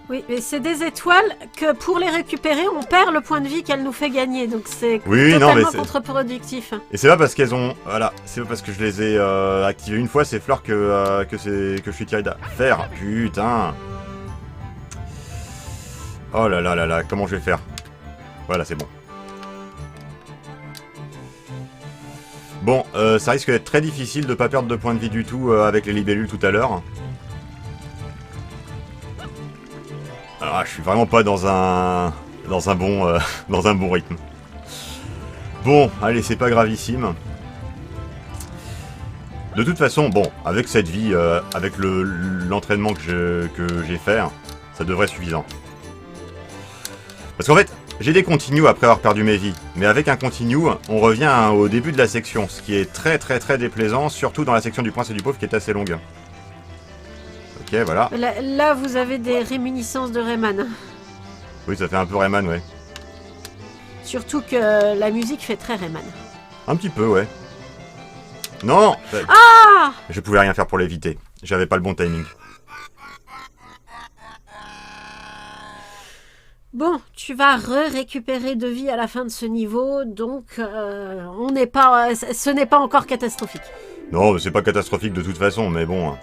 Oui, mais c'est des étoiles que pour les récupérer, on perd le point de vie qu'elles nous fait gagner. Donc c'est totalement contre-productif. Et c'est pas parce qu'elles ont... Voilà, c'est pas parce que je les ai activées une fois ces fleurs que je suis tiré d'affaire. Putain. Oh là là là là, comment je vais faire? Voilà, c'est bon. Bon, ça risque d'être très difficile de pas perdre de points de vie du tout avec les libellules tout à l'heure. Alors, je suis vraiment pas dans un bon rythme. Bon, allez, c'est pas gravissime. De toute façon, bon, avec cette vie, avec l'entraînement que j'ai fait, ça devrait être suffisant. Parce qu'en fait, j'ai des continues après avoir perdu mes vies. Mais avec un continue, on revient au début de la section, ce qui est très très très déplaisant, surtout dans la section du prince et du pauvre qui est assez longue. Ok, voilà. Là, vous avez des réminiscences de Rayman. Oui, ça fait un peu Rayman, ouais. Surtout que la musique fait très Rayman. Un petit peu, ouais. Non! Ah! Je pouvais rien faire pour l'éviter. J'avais pas le bon timing. Bon, tu vas récupérer de vie à la fin de ce niveau, donc on n'est pas, ce n'est pas encore catastrophique. Non, mais c'est pas catastrophique de toute façon, mais bon.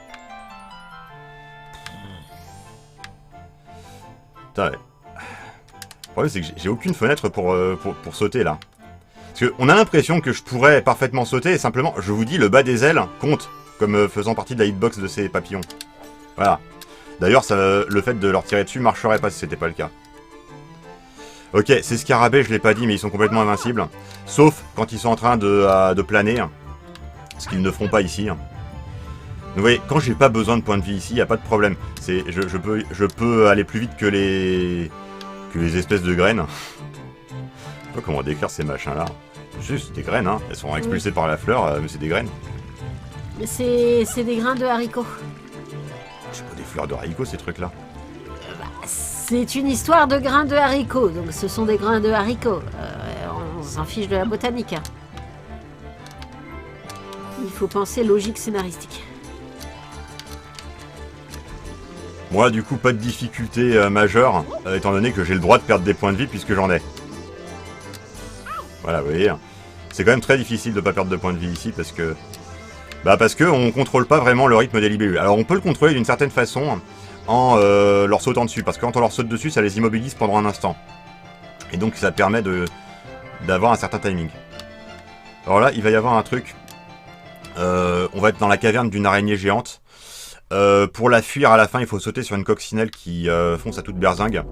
Putain, ouais. Le problème, c'est que j'ai aucune fenêtre pour sauter, là. Parce qu'on a l'impression que je pourrais parfaitement sauter, et simplement, je vous dis, le bas des ailes compte comme faisant partie de la hitbox de ces papillons. Voilà. D'ailleurs, le fait de leur tirer dessus marcherait pas si c'était pas le cas. Ok, ces scarabées, je l'ai pas dit, mais ils sont complètement invincibles. Sauf quand ils sont en train de planer. Ce qu'ils ne feront pas ici. Donc vous voyez, quand j'ai pas besoin de points de vie ici, y a pas de problème. Je peux aller plus vite que les espèces de graines. Je sais pas comment décrire ces machins-là. Juste des graines, hein. Elles sont expulsées par la fleur, mais c'est des graines. C'est des grains de haricots. C'est pas des fleurs de haricots, ces trucs-là. C'est une histoire de grains de haricots, donc ce sont des grains de haricots. On s'en fiche de la botanique. Hein. Il faut penser logique scénaristique. Moi, du coup, pas de difficulté majeure, étant donné que j'ai le droit de perdre des points de vie puisque j'en ai. Voilà, vous voyez. C'est quand même très difficile de pas perdre de points de vie ici parce que... parce que on contrôle pas vraiment le rythme des libellules. Alors on peut le contrôler d'une certaine façon en leur sautant dessus, parce que quand on leur saute dessus, ça les immobilise pendant un instant. Et donc ça permet d'avoir un certain timing. Alors là, il va y avoir un truc. On va être dans la caverne d'une araignée géante. Pour la fuir à la fin, il faut sauter sur une coccinelle qui fonce à toute berzingue.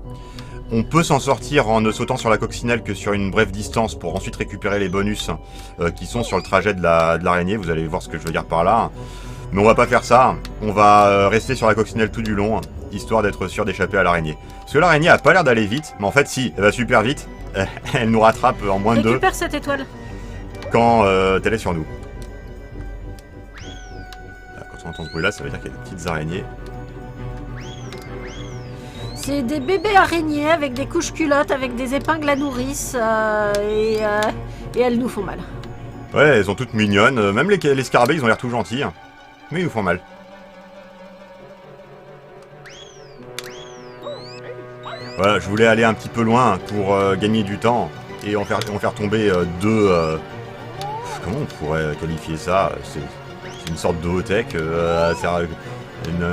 On peut s'en sortir en ne sautant sur la coccinelle que sur une brève distance pour ensuite récupérer les bonus qui sont sur le trajet de l'araignée. Vous allez voir ce que je veux dire par là. Mais on va pas faire ça. On va rester sur la coccinelle tout du long, histoire d'être sûr d'échapper à l'araignée. Parce que l'araignée a pas l'air d'aller vite, mais en fait si, elle va super vite. Elle nous rattrape en moins de 2. Récupère cette étoile. Quand elle est sur nous. Là, quand on entend ce bruit là, ça veut dire qu'il y a des petites araignées. C'est des bébés araignées avec des couches culottes, avec des épingles à nourrice, et elles nous font mal. Ouais, elles sont toutes mignonnes. Même les scarabées, ils ont l'air tout gentils. Mais ils nous font mal. Voilà, je voulais aller un petit peu loin pour gagner du temps et en faire tomber deux... comment on pourrait qualifier ça? C'est une sorte de high-tech, un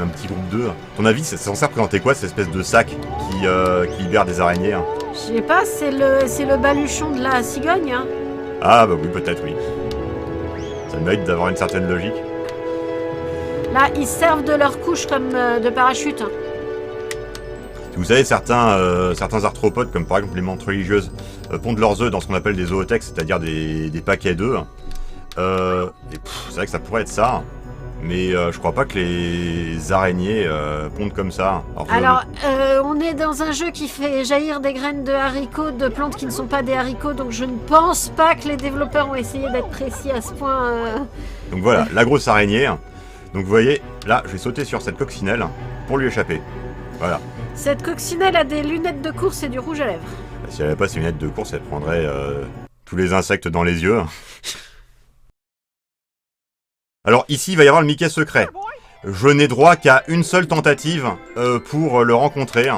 petit groupe 2. Ton avis, c'est censé représenter quoi, cette espèce de sac qui libère des araignées? Je sais pas, c'est le baluchon de la cigogne. Hein. Ah bah oui, peut-être oui. Ça mérite d'avoir une certaine logique. Là, ils servent de leur couche comme de parachute. Vous savez, certains arthropodes, comme par exemple les menthes religieuses, pondent leurs œufs dans ce qu'on appelle des zoothèques, c'est-à-dire des paquets d'œufs. C'est vrai que ça pourrait être ça, mais je crois pas que les araignées pondent comme ça. Alors, on est dans un jeu qui fait jaillir des graines de haricots, de plantes qui ne sont pas des haricots, donc je ne pense pas que les développeurs ont essayé d'être précis à ce point. Donc voilà, la grosse araignée. Donc vous voyez, là, je vais sauter sur cette coccinelle pour lui échapper. Voilà. Cette coccinelle a des lunettes de course et du rouge à lèvres. Si elle n'avait pas ses lunettes de course, elle prendrait tous les insectes dans les yeux. Alors ici, il va y avoir le Mickey secret. Je n'ai droit qu'à une seule tentative pour le rencontrer.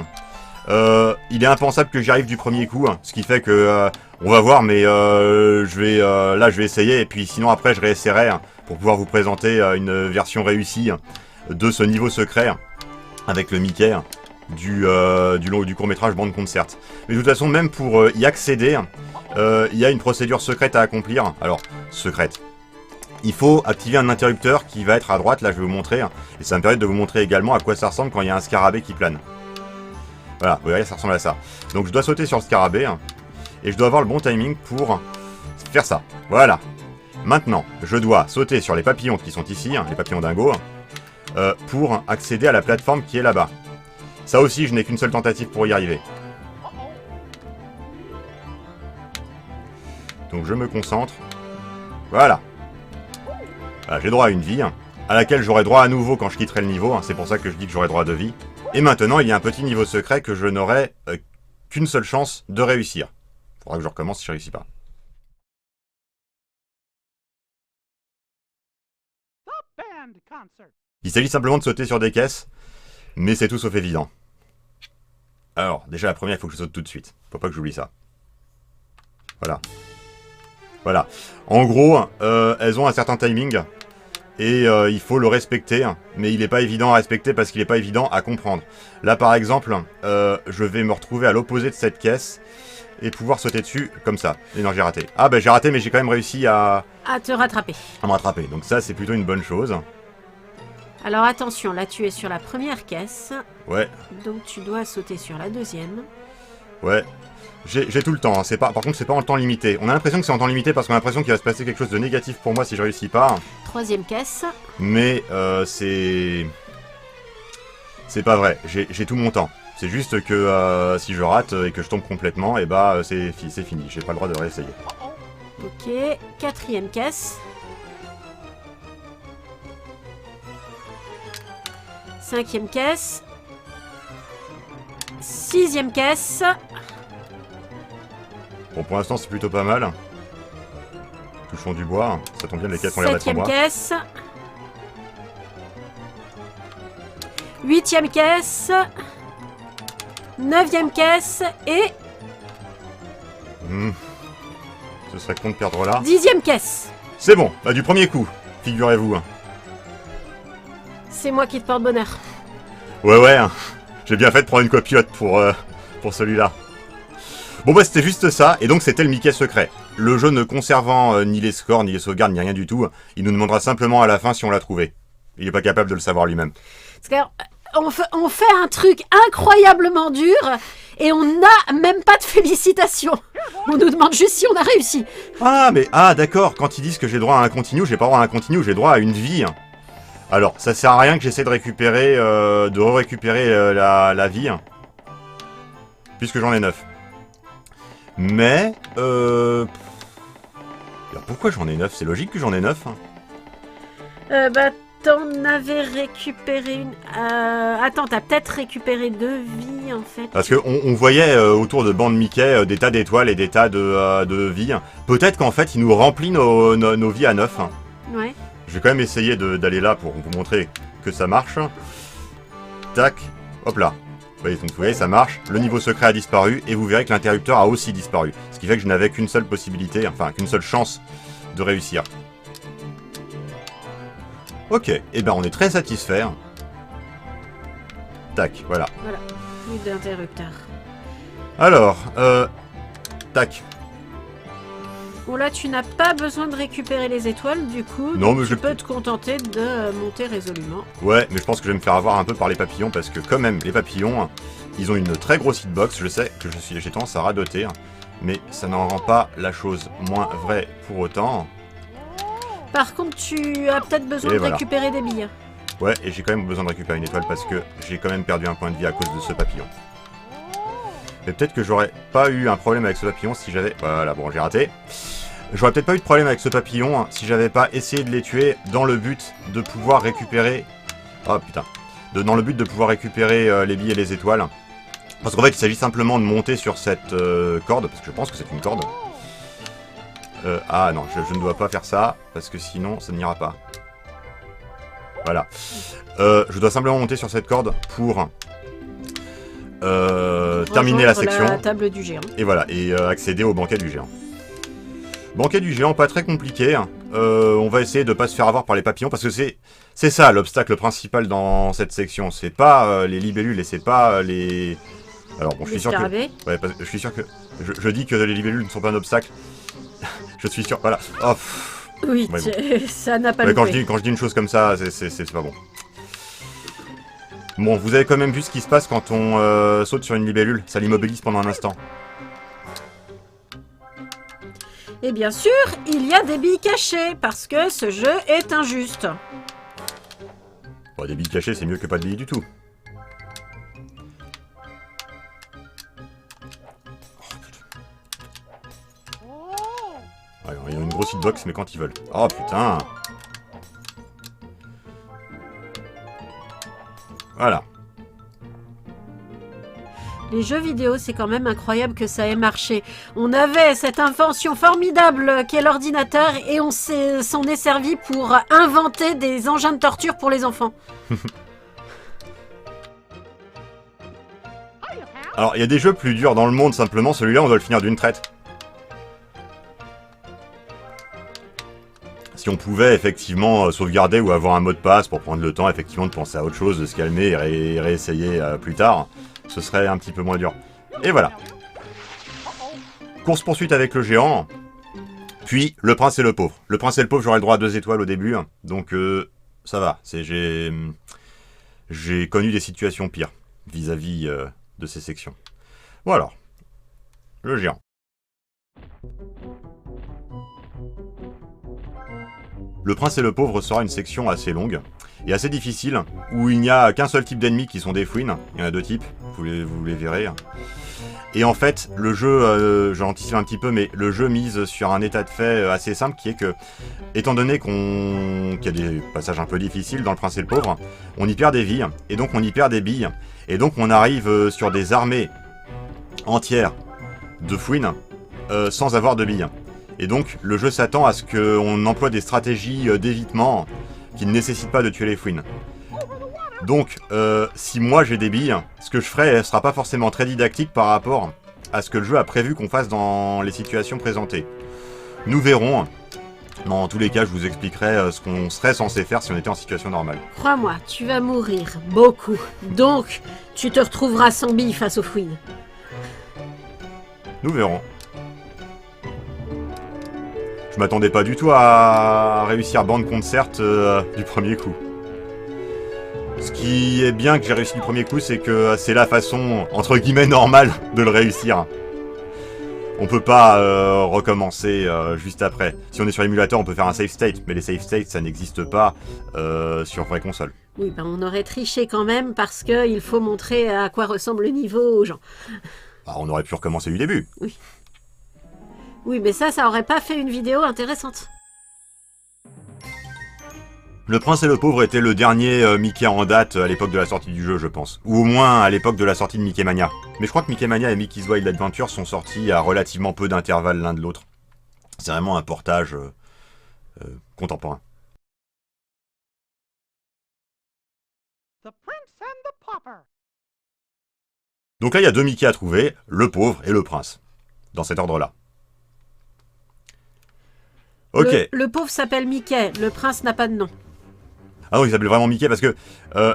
Il est impensable que j'y arrive du premier coup, ce qui fait que on va voir, mais je vais essayer, et puis sinon après je réessayerai pour pouvoir vous présenter une version réussie de ce niveau secret avec le Mickey du court-métrage Bande Concert. Mais de toute façon, même pour y accéder, il y a une procédure secrète à accomplir. Alors, secrète. Il faut activer un interrupteur qui va être à droite, là je vais vous montrer, et ça me permet de vous montrer également à quoi ça ressemble quand il y a un scarabée qui plane. Voilà, vous voyez, ça ressemble à ça. Donc je dois sauter sur le scarabée, et je dois avoir le bon timing pour faire ça. Voilà. Maintenant, je dois sauter sur les papillons qui sont ici, les papillons dingo, pour accéder à la plateforme qui est là-bas. Ça aussi, je n'ai qu'une seule tentative pour y arriver. Donc je me concentre. Voilà. Voilà, j'ai droit à une vie, à laquelle j'aurai droit à nouveau quand je quitterai le niveau. C'est pour ça que je dis que j'aurai droit à 2 vies. Et maintenant, il y a un petit niveau secret que je n'aurai qu'une seule chance de réussir. Il faudra que je recommence si je ne réussis pas. Il s'agit simplement de sauter sur des caisses, mais c'est tout sauf évident. Alors, déjà, la première, il faut que je saute tout de suite. Faut pas que j'oublie ça. Voilà. Voilà. En gros, elles ont un certain timing. Et il faut le respecter. Mais il n'est pas évident à respecter parce qu'il n'est pas évident à comprendre. Là, par exemple, je vais me retrouver à l'opposé de cette caisse. Et pouvoir sauter dessus comme ça. Et non, j'ai raté. Ah, bah j'ai raté, mais j'ai quand même réussi à te rattraper. À me rattraper. Donc ça, c'est plutôt une bonne chose. Alors attention, là tu es sur la première caisse. Ouais. Donc tu dois sauter sur la deuxième. Ouais. J'ai tout le temps. Hein. Par contre, c'est pas en temps limité. On a l'impression que c'est en temps limité parce qu'on a l'impression qu'il va se passer quelque chose de négatif pour moi si je réussis pas. Troisième caisse. Mais c'est pas vrai. J'ai tout mon temps. C'est juste que si je rate et que je tombe complètement, et bah c'est fini. J'ai pas le droit de réessayer. Ok. Quatrième caisse. Cinquième caisse. Sixième caisse. Bon, pour l'instant, c'est plutôt pas mal. Touchons du bois. Ça tombe bien, les caisses ont l'air d'être en Septième bois. caisse. Huitième caisse. Neuvième caisse. Et Ce serait con de perdre là. 10e caisse. C'est bon, bah, du premier coup, figurez-vous. C'est moi qui te porte bonheur. Ouais, hein. J'ai bien fait de prendre une copiote pour celui-là. Bon bah c'était juste ça, et donc c'était le Mickey secret. Le jeu ne conservant ni les scores, ni les sauvegardes, ni rien du tout, il nous demandera simplement à la fin si on l'a trouvé. Il n'est pas capable de le savoir lui-même. Parce qu'on fait un truc incroyablement dur et on n'a même pas de félicitations. On nous demande juste si on a réussi. Ah d'accord, quand ils disent que j'ai droit à un continu, j'ai pas droit à un continu, j'ai droit à une vie. Alors, ça sert à rien que j'essaie de récupérer, récupérer la vie. Puisque j'en ai 9. Mais, pourquoi j'en ai 9? C'est logique que j'en ai 9. T'en avais récupéré une... Attends, t'as peut-être récupéré 2 vies, en fait. Parce qu'on voyait autour de Bande Mickey des tas d'étoiles et des tas de vies. Peut-être qu'en fait, il nous remplit nos vies à 9. Ouais. Je vais quand même essayer d'aller là pour vous montrer que ça marche. Tac, hop là. Donc vous voyez, ça marche. Le niveau secret a disparu et vous verrez que l'interrupteur a aussi disparu. Ce qui fait que je n'avais qu'une seule possibilité, enfin qu'une seule chance de réussir. Ok, et ben on est très satisfait. Tac, voilà. Voilà, plus d'interrupteur. Alors, tac. Bon là, tu n'as pas besoin de récupérer les étoiles, du coup. Non, mais tu peux te contenter de monter résolument. Ouais, mais je pense que je vais me faire avoir un peu par les papillons, parce que quand même, les papillons, ils ont une très grosse hitbox. Je sais que j'ai tendance à radoter, mais ça n'en rend pas la chose moins vraie pour autant. Par contre, tu as peut-être besoin de récupérer des billes. Ouais, et j'ai quand même besoin de récupérer une étoile, parce que j'ai quand même perdu un point de vie à cause de ce papillon. Mais peut-être que j'aurais pas eu un problème avec ce papillon si j'avais... Voilà, bon, j'ai raté. J'aurais peut-être pas eu de problème avec ce papillon si j'avais pas essayé de les tuer dans le but de pouvoir récupérer... Oh putain. Dans le but de pouvoir récupérer les billes et les étoiles. Parce qu'en fait, il s'agit simplement de monter sur cette corde, parce que je pense que c'est une corde. Ah non, je ne dois pas faire ça, parce que sinon, ça n'ira pas. Voilà. Je dois simplement monter sur cette corde pour... terminer la section. La table du géant. Et voilà, et accéder au banquet du géant. Banquet du géant, pas très compliqué. On va essayer de pas se faire avoir par les papillons, parce que c'est ça l'obstacle principal dans cette section. C'est pas les libellules et c'est pas les... Alors bon, je suis sûr que... Ouais, je suis sûr que... Je dis que les libellules ne sont pas un obstacle. Je suis sûr, voilà. Oh, oui, ouais, bon. Ça n'a pas quand je dis une chose comme ça, c'est pas bon. Bon, vous avez quand même vu ce qui se passe quand on saute sur une libellule. Ça l'immobilise pendant un instant. Et bien sûr, il y a des billes cachées, parce que ce jeu est injuste. Bon, des billes cachées, c'est mieux que pas de billes du tout. Alors, ils ont une grosse hitbox, mais quand ils veulent. Oh putain! Voilà. Les jeux vidéo, c'est quand même incroyable que ça ait marché. On avait cette invention formidable qu'est l'ordinateur et on s'en est servi pour inventer des engins de torture pour les enfants. Alors, il y a des jeux plus durs dans le monde, simplement. Celui-là, on doit le finir d'une traite. Si on pouvait, effectivement, sauvegarder ou avoir un mot de passe pour prendre le temps, effectivement, de penser à autre chose, de se calmer et réessayer plus tard, ce serait un petit peu moins dur. Et voilà. Course-poursuite avec le géant. Puis, le prince et le pauvre. Le prince et le pauvre, j'aurai le droit à 2 étoiles au début. Donc, ça va. J'ai connu des situations pires vis-à-vis de ces sections. Bon alors, le géant. Le prince et le pauvre sera une section assez longue et assez difficile, où il n'y a qu'un seul type d'ennemis qui sont des fouines. Il y en a 2 types, vous les verrez. Et en fait, le jeu, j'anticipe un petit peu, mais le jeu mise sur un état de fait assez simple, qui est que, étant donné qu'il y a des passages un peu difficiles dans le prince et le pauvre, on y perd des vies, et donc on y perd des billes, et donc on arrive sur des armées entières de fouines sans avoir de billes. Et donc, le jeu s'attend à ce qu'on emploie des stratégies d'évitement qui ne nécessitent pas de tuer les fouines. Donc, si moi j'ai des billes, ce que je ferai ne sera pas forcément très didactique par rapport à ce que le jeu a prévu qu'on fasse dans les situations présentées. Nous verrons. Dans tous les cas, je vous expliquerai ce qu'on serait censé faire si on était en situation normale. Crois-moi, tu vas mourir. Beaucoup. Donc, tu te retrouveras sans billes face aux fouines. Nous verrons. Je m'attendais pas du tout à réussir bande concert du premier coup. Ce qui est bien que j'ai réussi du premier coup, c'est que c'est la façon, entre guillemets, normale de le réussir. On peut pas recommencer juste après. Si on est sur l'émulateur, on peut faire un save state, mais les save states, ça n'existe pas sur vraie console. Oui, ben on aurait triché quand même, parce qu'il faut montrer à quoi ressemble le niveau aux gens. Ah, on aurait pu recommencer du début. Oui. Oui, mais ça aurait pas fait une vidéo intéressante. Le prince et le pauvre était le dernier Mickey en date à l'époque de la sortie du jeu, je pense. Ou au moins à l'époque de la sortie de Mickey Mania. Mais je crois que Mickey Mania et Mickey's Wild Adventure sont sortis à relativement peu d'intervalle l'un de l'autre. C'est vraiment un portage contemporain. Donc là, il y a 2 Mickey à trouver, le pauvre et le prince. Dans cet ordre-là. Ok. Le pauvre s'appelle Mickey, le prince n'a pas de nom. Ah non, il s'appelle vraiment Mickey parce que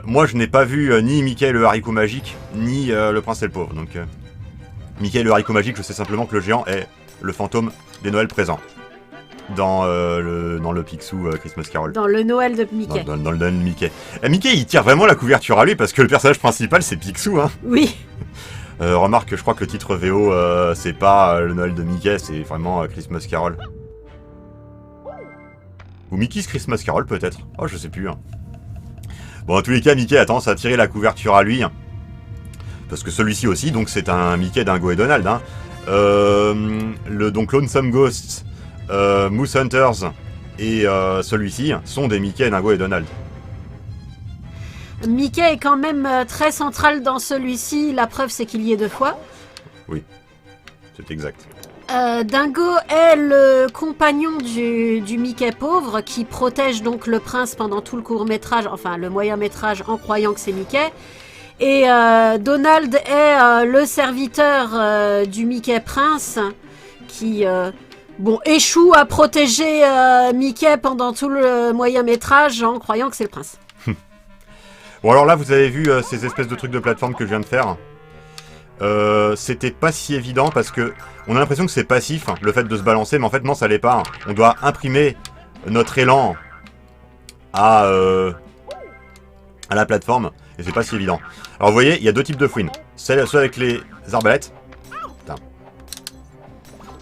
moi je n'ai pas vu ni Mickey le haricot magique, ni le prince et le pauvre. Donc Mickey le haricot magique, je sais simplement que le géant est le fantôme des Noëls présents. Dans le Picsou Christmas Carol. Dans le Noël de Mickey. Dans le Noël de Mickey. Et Mickey il tire vraiment la couverture à lui parce que le personnage principal c'est Picsou. Hein. Oui. Remarque, je crois que le titre VO c'est pas le Noël de Mickey, c'est vraiment Christmas Carol. Ou Mickey's Christmas Carol peut-être. Oh, je sais plus. Hein. Bon, en tous les cas, Mickey a tendance à tirer la couverture à lui. Parce que celui-ci aussi, donc c'est un Mickey Dingo et Donald. Hein. Donc Lonesome Ghosts, Moose Hunters et celui-ci sont des Mickey Dingo et Donald. Mickey est quand même très central dans celui-ci. La preuve, c'est qu'il y est 2 fois. Oui, c'est exact. Dingo est le compagnon du Mickey pauvre qui protège donc le prince pendant tout le court-métrage, enfin le moyen-métrage, en croyant que c'est Mickey. Et Donald est le serviteur du Mickey prince qui échoue à protéger Mickey pendant tout le moyen-métrage en croyant que c'est le prince. Bon alors là vous avez vu ces espèces de trucs de plateforme que je viens de faire. C'était pas si évident parce que on a l'impression que c'est passif le fait de se balancer, mais en fait non, ça l'est pas. On doit imprimer notre élan à la plateforme et c'est pas si évident. Alors vous voyez, il y a 2 types de fouines. Ceux avec les arbalètes. Putain.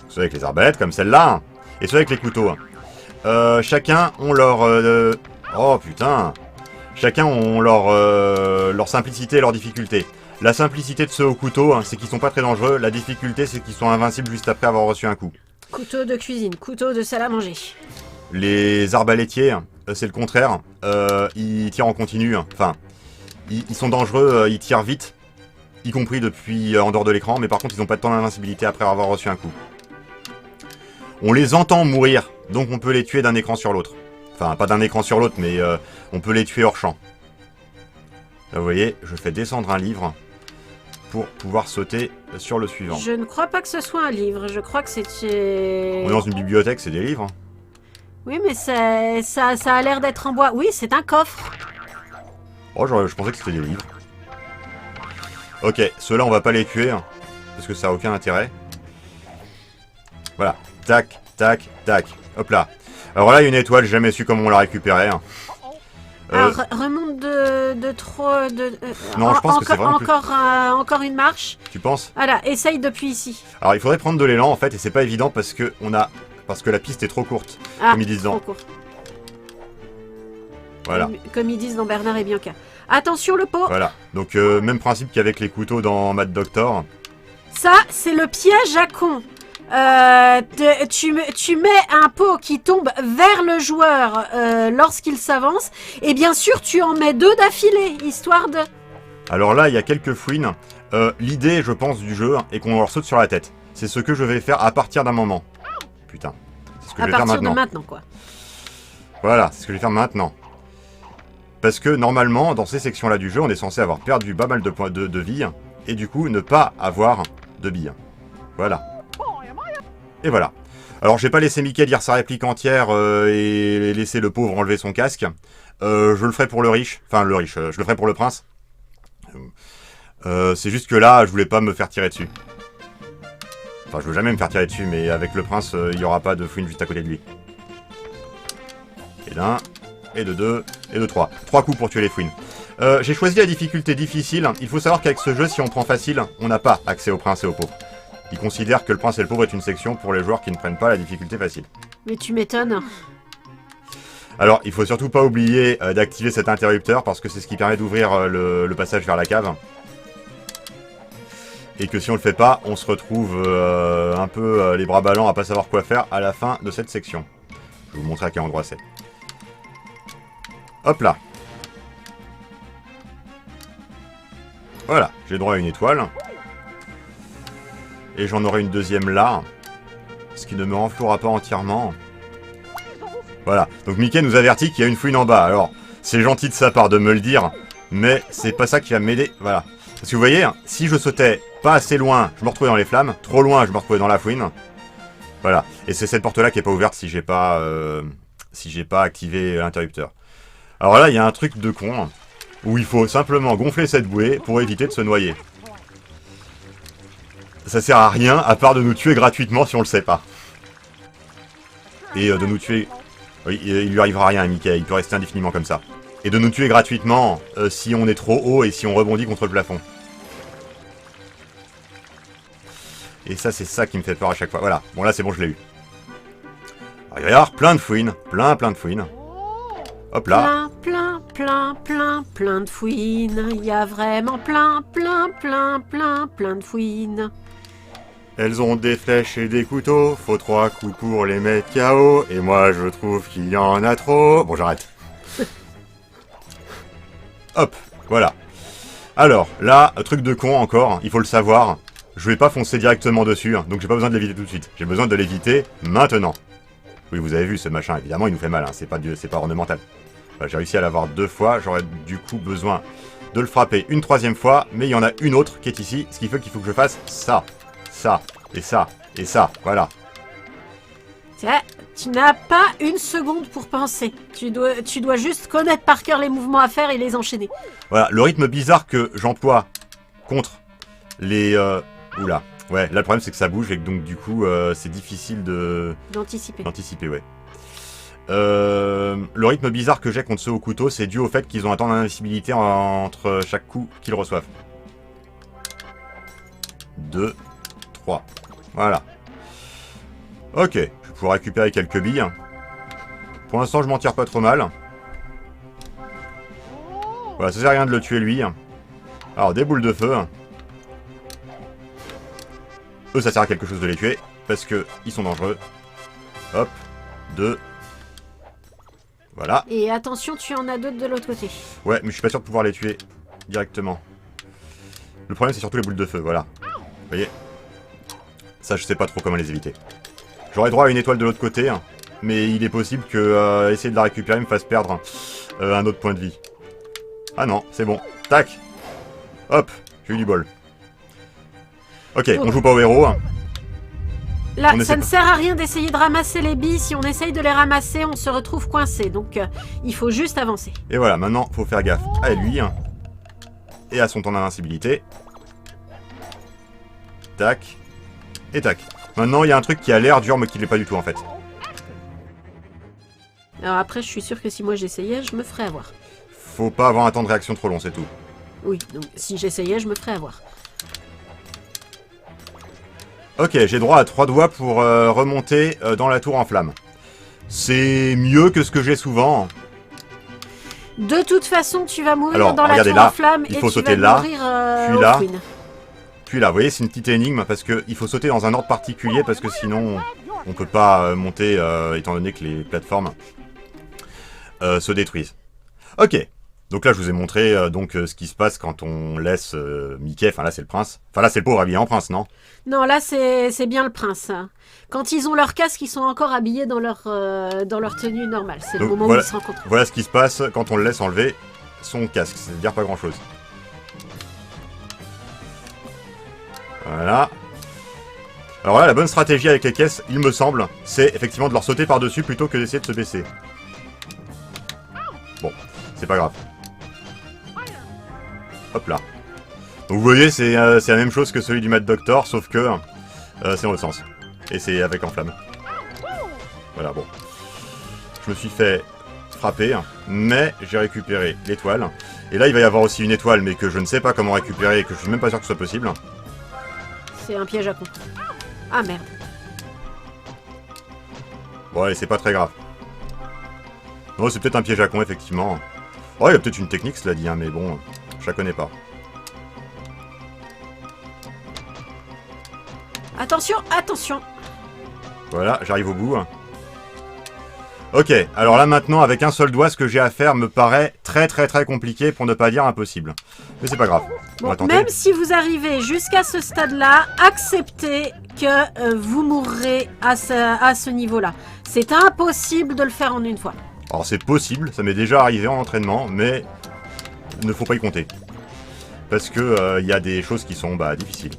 Ceux avec les arbalètes comme celle-là et ceux avec les couteaux. Chacun ont leur oh putain. Chacun ont leur simplicité et leur difficulté. La simplicité de ceux au couteau, c'est qu'ils sont pas très dangereux. La difficulté, c'est qu'ils sont invincibles juste après avoir reçu un coup. Couteau de cuisine, couteau de salle à manger. Les arbalétiers, c'est le contraire. Ils tirent en continu. Enfin, ils sont dangereux, ils tirent vite, y compris depuis en dehors de l'écran. Mais par contre, ils n'ont pas de temps d'invincibilité après avoir reçu un coup. On les entend mourir, donc on peut les tuer d'un écran sur l'autre. Enfin, pas d'un écran sur l'autre, mais on peut les tuer hors champ. Là, vous voyez, je fais descendre un livre pour pouvoir sauter sur le suivant. Je ne crois pas que ce soit un livre. Je crois que c'est... On est dans une bibliothèque, c'est des livres. Oui, mais ça a l'air d'être en bois. Oui, c'est un coffre. Oh, je pensais que c'était des livres. Ok, ceux-là, on va pas les tuer, hein, parce que ça a aucun intérêt. Voilà. Tac, tac, tac. Hop là. Alors là, il y a une étoile, j'ai jamais su comment on l'a récupérait. Hein. Alors, remonte de trop... Non, je pense que c'est vraiment plus... encore une marche. Tu penses? Voilà, essaye depuis ici. Alors, il faudrait prendre de l'élan, en fait, et c'est pas évident parce que la piste est trop courte, comme ils disent dans... Trop court. Voilà. Comme ils disent dans Bernard et Bianca. Attention, le pot. Voilà. Donc, même principe qu'avec les couteaux dans Mad Doctor. Ça, c'est le piège à con. Tu mets un pot qui tombe vers le joueur lorsqu'il s'avance. Et bien sûr, tu en mets 2 d'affilée, histoire de... Alors là, il y a quelques fouines. L'idée, je pense, du jeu est qu'on leur saute sur la tête. C'est ce que je vais faire à partir d'un moment. Putain. C'est ce que je vais faire maintenant. À partir de maintenant, quoi. Voilà, c'est ce que je vais faire maintenant. Parce que normalement, dans ces sections-là du jeu, on est censé avoir perdu pas mal de points de vie. Et du coup, ne pas avoir de billes. Voilà. Et voilà. Alors, j'ai pas laissé Mickey dire sa réplique entière et laisser le pauvre enlever son casque. Je le ferai pour le riche. Enfin, le riche, je le ferai pour le prince. C'est juste que là, je voulais pas me faire tirer dessus. Enfin, je veux jamais me faire tirer dessus, mais avec le prince, il y aura pas de fouine juste à côté de lui. Et d'un, et de deux, et de trois. 3 coups pour tuer les fouines. J'ai choisi la difficulté difficile. Il faut savoir qu'avec ce jeu, si on prend facile, on n'a pas accès au prince et au pauvre. Il considère que le prince et le pauvre est une section pour les joueurs qui ne prennent pas la difficulté facile. Mais tu m'étonnes. Alors, il faut surtout pas oublier d'activer cet interrupteur parce que c'est ce qui permet d'ouvrir le passage vers la cave. Et que si on le fait pas, on se retrouve un peu les bras ballants à pas savoir quoi faire à la fin de cette section. Je vais vous montrer à quel endroit c'est. Hop là. Voilà, j'ai droit à une étoile. Et j'en aurai une deuxième là. Ce qui ne me renflouera pas entièrement. Voilà, donc Mickey nous avertit qu'il y a une fouine en bas. Alors, c'est gentil de sa part de me le dire, mais c'est pas ça qui va m'aider. Voilà. Parce que vous voyez, si je sautais pas assez loin, je me retrouvais dans les flammes. Trop loin, je me retrouvais dans la fouine. Voilà. Et c'est cette porte-là qui est pas ouverte si j'ai pas activé l'interrupteur. Alors là, il y a un truc de con, où il faut simplement gonfler cette bouée pour éviter de se noyer. Ça sert à rien, à part de nous tuer gratuitement si on le sait pas. Et de nous tuer... Oui, il lui arrivera rien à Mickey, il peut rester indéfiniment comme ça. Et de nous tuer gratuitement si on est trop haut et si on rebondit contre le plafond. Et ça, c'est ça qui me fait peur à chaque fois. Voilà, bon là c'est bon, je l'ai eu. Alors, il va y avoir plein de fouines, plein de fouines. Hop là. Plein de fouines. Il y a vraiment plein de fouines. Elles ont des flèches et des couteaux, faut 3 coups pour les mettre KO, et moi je trouve qu'il y en a trop. Bon, j'arrête. Hop, voilà. Alors, là, truc de con encore, il faut le savoir, je vais pas foncer directement dessus, donc j'ai pas besoin de l'éviter tout de suite. J'ai besoin de l'éviter maintenant. Oui, vous avez vu ce machin, évidemment, il nous fait mal, hein, c'est pas ornemental. Voilà, j'ai réussi à l'avoir 2 fois, j'aurais du coup besoin de le frapper une 3e fois, mais il y en a une autre qui est ici, ce qui fait qu'il faut que je fasse ça. Ça, et ça, et ça, voilà. Tiens, tu n'as pas une seconde pour penser. Tu dois juste connaître par cœur les mouvements à faire et les enchaîner. Voilà, le rythme bizarre que j'emploie contre les... Oula, ouais, là le problème c'est que ça bouge et que donc du coup c'est difficile d'anticiper. D'anticiper, ouais. Le rythme bizarre que j'ai contre ceux au couteau, c'est dû au fait qu'ils ont un temps d'invincibilité entre chaque coup qu'ils reçoivent. 2... 3. Voilà. Ok, je vais pouvoir récupérer quelques billes. Pour l'instant, je m'en tire pas trop mal. Voilà, ça sert à rien de le tuer lui. Alors, des boules de feu. Eux, ça sert à quelque chose de les tuer, parce que ils sont dangereux. Hop, 2. Voilà. Et attention, tu en as d'autres de l'autre côté. Ouais, mais je suis pas sûr de pouvoir les tuer directement. Le problème, c'est surtout les boules de feu, voilà. Vous voyez ? Ça, je sais pas trop comment les éviter. J'aurais droit à une étoile de l'autre côté, mais il est possible que essayer de la récupérer me fasse perdre un autre point de vie. Ah non, c'est bon. Tac. Hop, j'ai eu du bol. Ok, on joue pas au héros. Là, On ça essaie ne pas. sert à rien d'essayer de ramasser les billes. Si on essaye de les ramasser, on se retrouve coincé. Donc, il faut juste avancer. Et voilà, maintenant, faut faire gaffe à lui. Et à son temps d'invincibilité. Tac. Et tac. Maintenant, il y a un truc qui a l'air dur, mais qui l'est pas du tout, en fait. Alors après, je suis sûre que si moi j'essayais, je me ferais avoir. Faut pas avoir un temps de réaction trop long, c'est tout. Oui, donc si j'essayais, je me ferais avoir. Ok, j'ai droit à 3 doigts pour remonter dans la tour en flamme. C'est mieux que ce que j'ai souvent. De toute façon, tu vas mourir Alors, dans la regardez tour là, en flamme il et faut tu sauter vas là, mourir puis au là. Queen. Puis là, vous voyez, c'est une petite énigme parce qu'il faut sauter dans un ordre particulier parce que sinon, on peut pas monter étant donné que les plateformes se détruisent. Ok. Donc là, je vous ai montré donc ce qui se passe quand on laisse Mickey. Enfin là, c'est le prince. Enfin là, c'est le pauvre habillé en prince, non? Non, là, c'est bien le prince. Quand ils ont leur casque, ils sont encore habillés dans leur tenue normale. C'est le Donc, moment voilà. où ils se rencontrent. Voilà ce qui se passe quand on le laisse enlever son casque. C'est-à-dire pas grand-chose. Voilà. Alors là, la bonne stratégie avec les caisses, il me semble, c'est effectivement de leur sauter par-dessus plutôt que d'essayer de se baisser. Bon, c'est pas grave. Hop là. Donc vous voyez, c'est la même chose que celui du Mad Doctor, sauf que c'est dans l'autre sens. Et c'est avec en flamme. Voilà, bon. Je me suis fait frapper, mais j'ai récupéré l'étoile. Et là, il va y avoir aussi une étoile, mais que je ne sais pas comment récupérer et que je suis même pas sûr que ce soit possible. C'est un piège à con. Ah merde. Bon, allez, c'est pas très grave. Non, c'est peut-être un piège à con, effectivement. Oh, il y a peut-être une technique, cela dit, hein, mais bon, je la connais pas. Attention, attention. Voilà, j'arrive au bout. Ok, alors là maintenant, avec un seul doigt, ce que j'ai à faire me paraît très compliqué, pour ne pas dire impossible. Mais c'est pas grave, on va Bon, tenter. même si vous arrivez jusqu'à ce stade-là, acceptez que vous mourrez à ce niveau-là. C'est impossible de le faire en une fois. Alors c'est possible, ça m'est déjà arrivé en entraînement, mais ne faut pas y compter. Parce que y a des choses qui sont difficiles.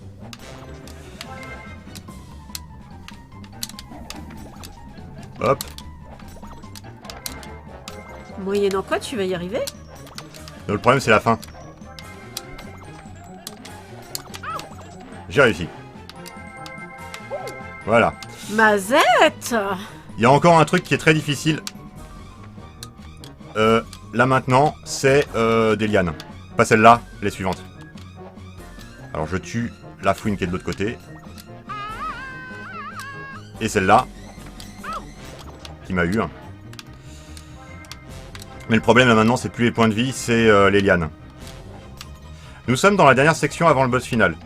Hop. Moyennant quoi, tu vas y arriver? Donc, le problème c'est la fin. J'ai réussi. Voilà. Mazette! Il y a encore un truc qui est très difficile. Là maintenant, c'est des lianes. Pas celle-là, les suivantes. Alors je tue la fouine qui est de l'autre côté. Et celle-là. Qui m'a eu. Mais le problème là maintenant, c'est plus les points de vie, c'est les lianes. Nous sommes dans la dernière section avant le boss final.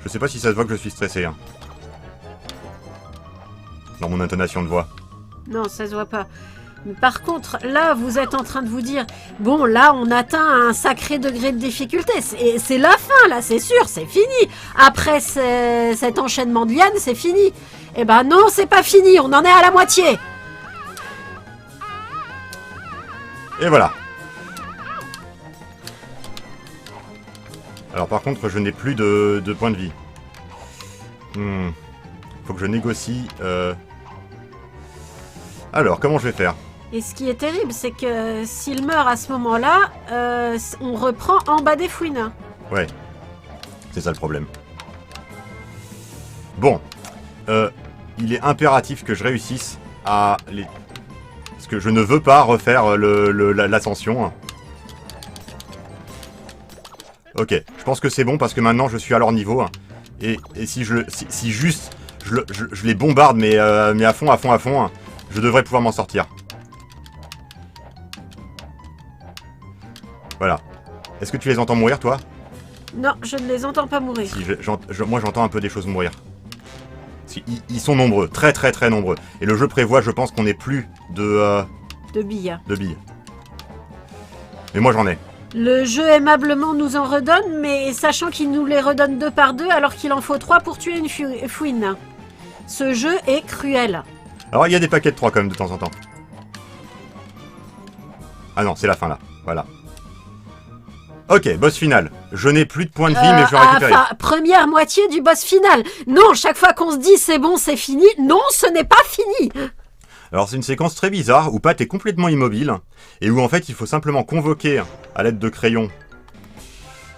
Je sais pas si ça se voit que je suis stressé. Hein. Dans mon intonation de voix. Non, ça se voit pas. Mais par contre, là, vous êtes en train de vous dire, bon, là, on atteint un sacré degré de difficulté. C'est la fin, là, c'est sûr, c'est fini. Après cet enchaînement de lianes, c'est fini. Eh ben non, c'est pas fini, on en est à la moitié. Et voilà. Alors par contre, je n'ai plus de points de vie. Faut que je négocie. Alors, comment je vais faire? Et ce qui est terrible, c'est que s'il meurt à ce moment-là, on reprend en bas des fouines. Ouais. C'est ça le problème. Bon. Il est impératif que je réussisse à les... Parce que je ne veux pas refaire l'ascension. Ok, je pense que c'est bon parce que maintenant je suis à leur niveau. Et si juste je les bombarde mais à fond, je devrais pouvoir m'en sortir. Voilà. Est-ce que tu les entends mourir, toi? Non, je ne les entends pas mourir. Si, moi j'entends un peu des choses mourir. Si, ils sont nombreux, très nombreux. Et le jeu prévoit, je pense, qu'on n'ait plus de billes. Mais moi j'en ai. Le jeu aimablement nous en redonne, mais sachant qu'il nous les redonne 2 par 2 alors qu'il en faut 3 pour tuer une fouine. Ce jeu est cruel. Alors il y a des paquets de 3 quand même de temps en temps. Ah non, c'est la fin là, voilà. Ok, boss final. Je n'ai plus de points de vie, mais je vais récupérer. Enfin, première moitié du boss final. Non, chaque fois qu'on se dit c'est bon, c'est fini. Non, ce n'est pas fini. Alors c'est une séquence très bizarre où Pat est complètement immobile et où en fait il faut simplement convoquer à l'aide de crayons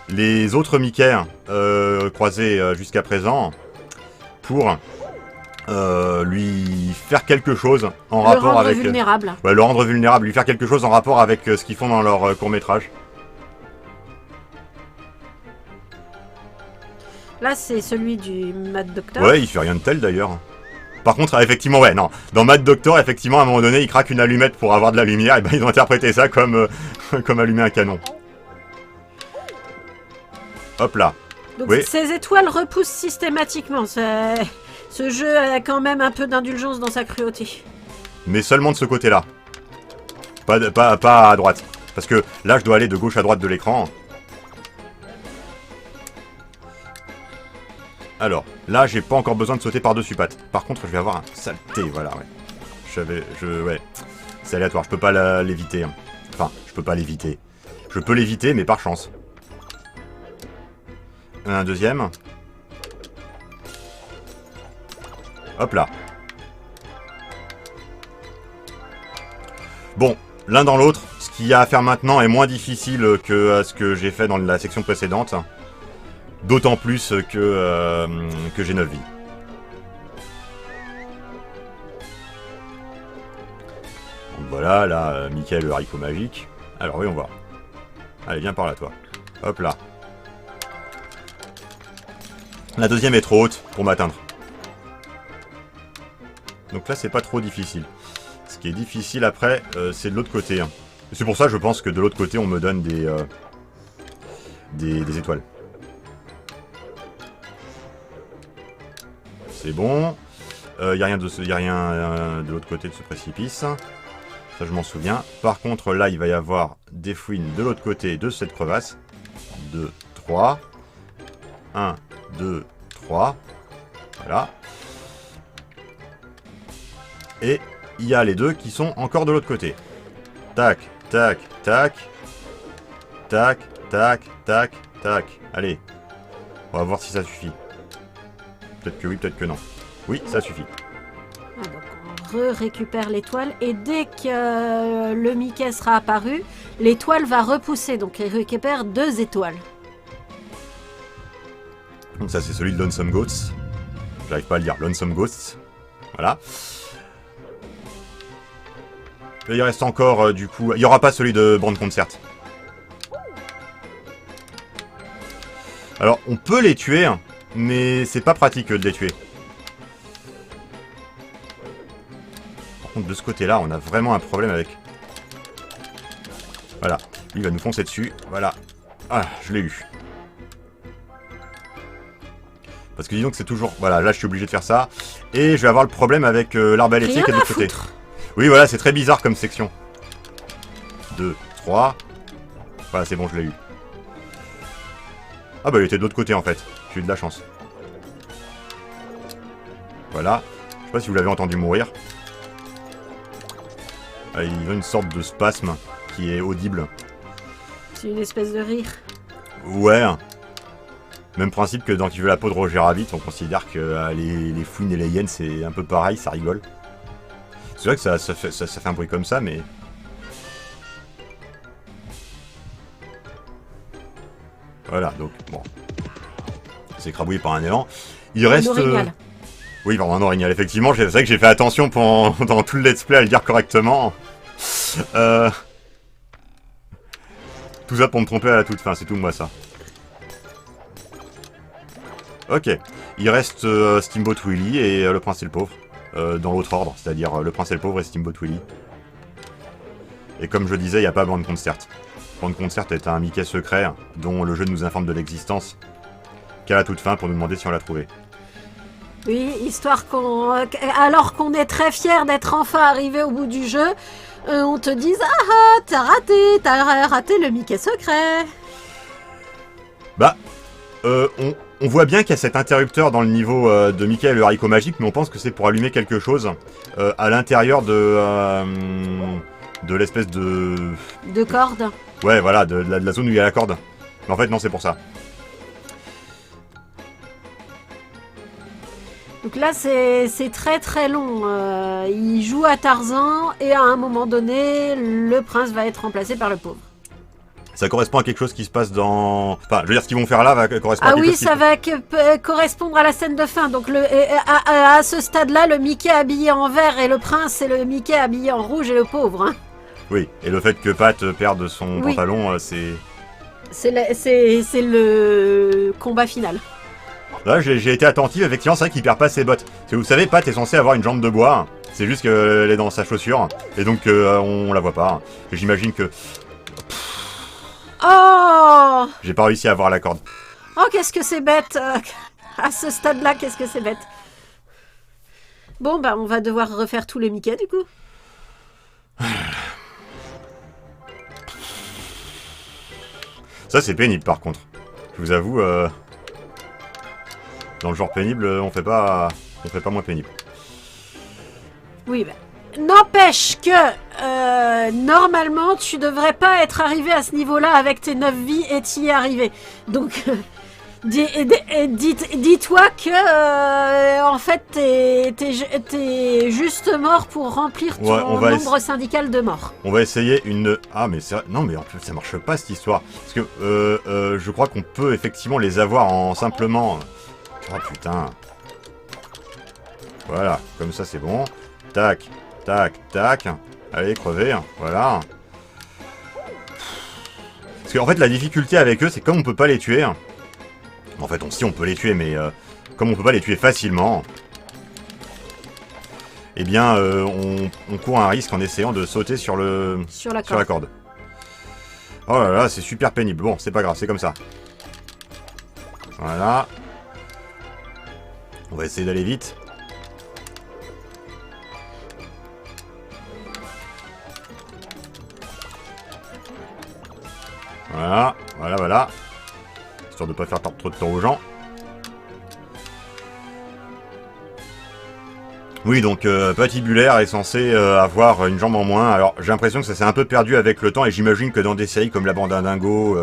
les autres Mickey croisés jusqu'à présent pour lui faire quelque chose en Le rapport rendre avec... vulnérable. Ouais, le rendre vulnérable, lui faire quelque chose en rapport avec ce qu'ils font dans leur court-métrage. Là, c'est celui du Mad Doctor. Ouais, il fait rien de tel d'ailleurs. Par contre, effectivement, ouais, non. Dans Mad Doctor, effectivement, à un moment donné, il craque une allumette pour avoir de la lumière, et ben ils ont interprété ça comme, comme allumer un canon. Hop là. Donc Oui. ces étoiles repoussent systématiquement. Ce jeu a quand même un peu d'indulgence dans sa cruauté. Mais seulement de ce côté-là. Pas à droite. Parce que là, je dois aller de gauche à droite de l'écran. Alors, là, j'ai pas encore besoin de sauter par-dessus Pat. Par contre, je vais avoir un saleté, voilà, ouais. Ouais. C'est aléatoire, je peux pas l'éviter. Enfin, je peux pas l'éviter. Je peux l'éviter, mais par chance. Un deuxième. Hop là. Bon, l'un dans l'autre, ce qu'il y a à faire maintenant est moins difficile que ce que j'ai fait dans la section précédente. D'autant plus que j'ai 9 vies. Donc voilà, là, Mickey le haricot magique. Alors oui, on voit. Allez, viens par là, toi. Hop là. La deuxième est trop haute pour m'atteindre. Donc là, c'est pas trop difficile. Ce qui est difficile après, c'est de l'autre côté. C'est pour ça, je pense que de l'autre côté, on me donne des étoiles. C'est bon. Y a rien de l'autre côté de ce précipice. Ça, je m'en souviens. Par contre, là, il va y avoir des fouines de l'autre côté de cette crevasse. 2, 3. 1, 2, 3. Voilà. Et il y a les deux qui sont encore de l'autre côté. Tac, tac, tac. Tac, tac, tac, tac. Allez. On va voir si ça suffit. Peut-être que oui, peut-être que non. Oui, ça suffit. Ah, donc on récupère l'étoile et dès que le Mickey sera apparu, l'étoile va repousser. Donc il récupère 2 étoiles. Donc ça, c'est celui de Lonesome Ghosts. J'arrive pas à le dire. Lonesome Ghosts. Voilà. Et il reste encore, du coup... Il n'y aura pas celui de Brand Concert. Alors, on peut les tuer, mais c'est pas pratique de les tuer. Par contre, de ce côté-là, on a vraiment un problème avec... Voilà. Lui, il va nous foncer dessus. Voilà. Ah, je l'ai eu. Parce que disons que c'est toujours... Voilà, là, je suis obligé de faire ça. Et je vais avoir le problème avec l'arbalétier qui est de l'autre côté. Oui, voilà, c'est très bizarre comme section. 2, 3. Voilà, c'est bon, je l'ai eu. Ah bah, il était de l'autre côté, en fait. J'ai eu de la chance. Voilà. Je sais pas si vous l'avez entendu mourir. Ah, il a une sorte de spasme qui est audible. C'est une espèce de rire. Ouais. Même principe que dans Qui veut la peau de Roger Rabbit, on considère que les fouines et les hyènes, c'est un peu pareil, ça rigole. C'est vrai que ça fait un bruit comme ça, mais... Voilà, donc, bon. C'est écrabouillé par un élan. Il reste... Oui, pardon, un orignal, effectivement. C'est vrai que j'ai fait attention pendant tout le let's play à le dire correctement. Tout ça pour me tromper à la toute fin, c'est tout moi ça. Ok. Il reste Steamboat Willie et le Prince et le Pauvre. Dans l'autre ordre, c'est-à-dire le Prince et le Pauvre et Steamboat Willie. Et comme je disais, il n'y a pas Brand Concert. Brand Concert est un Mickey secret dont le jeu nous informe de l'existence qu'à la toute fin pour nous demander si on l'a trouvé. Oui, histoire qu'on... alors qu'on est très fiers d'être enfin arrivé au bout du jeu, on te dise « Ah, t'as raté le Mickey secret !» Bah, on voit bien qu'il y a cet interrupteur dans le niveau de Mickey et le haricot magique, mais on pense que c'est pour allumer quelque chose à l'intérieur de l'espèce de... De corde. Ouais, voilà, de la zone où il y a la corde. Mais en fait, non, c'est pour ça. Donc là, c'est très très long. Il joue à Tarzan et à un moment donné, le prince va être remplacé par le pauvre. Ça correspond à quelque chose qui se passe dans... Enfin, je veux dire, ce qu'ils vont faire là va correspondre à Ah quelque oui, chose ça va correspondre à la scène de fin. Donc à ce stade-là, le Mickey habillé en vert et le prince, c'est le Mickey habillé en rouge et le pauvre. Hein. Oui, et le fait que Pat perde son Oui. pantalon, c'est... C'est le combat final. Là, j'ai été attentif, effectivement, c'est vrai qu'il perd pas ses bottes. Parce que vous savez, Pat est censé avoir une jambe de bois. C'est juste qu'elle est dans sa chaussure. Et donc, on la voit pas. Et j'imagine que... Oh J'ai pas réussi à avoir la corde. Oh, qu'est-ce que c'est bête à ce stade-là, qu'est-ce que c'est bête. Bon, bah, on va devoir refaire tous les Mickey, du coup. Ça, c'est pénible, par contre. Je vous avoue, dans le genre pénible, on fait pas moins pénible. Oui, bah... N'empêche que, normalement, tu devrais pas être arrivé à ce niveau-là avec tes 9 vies et t'y es arrivé. Donc, dis-toi que, en fait, t'es juste mort pour remplir ton nombre syndical de morts. On va essayer une... Ah, mais c'est... Non, mais en plus, ça marche pas, cette histoire. Parce que, je crois qu'on peut effectivement les avoir en simplement... Oh, putain. Voilà, comme ça, c'est bon. Tac. Tac, tac. Allez, crever. Voilà. Parce qu'en fait, la difficulté avec eux, c'est comme on peut pas les tuer. En fait, si on peut les tuer, mais comme on peut pas les tuer facilement, eh bien, on court un risque en essayant de sauter sur la corde. Oh là là, c'est super pénible. Bon, c'est pas grave, c'est comme ça. Voilà. On va essayer d'aller vite. Voilà, voilà. Histoire de pas faire perdre trop de temps aux gens. Oui, donc Patibulaire est censé avoir une jambe en moins. Alors j'ai l'impression que ça s'est un peu perdu avec le temps et j'imagine que dans des séries comme La Bande à Dingo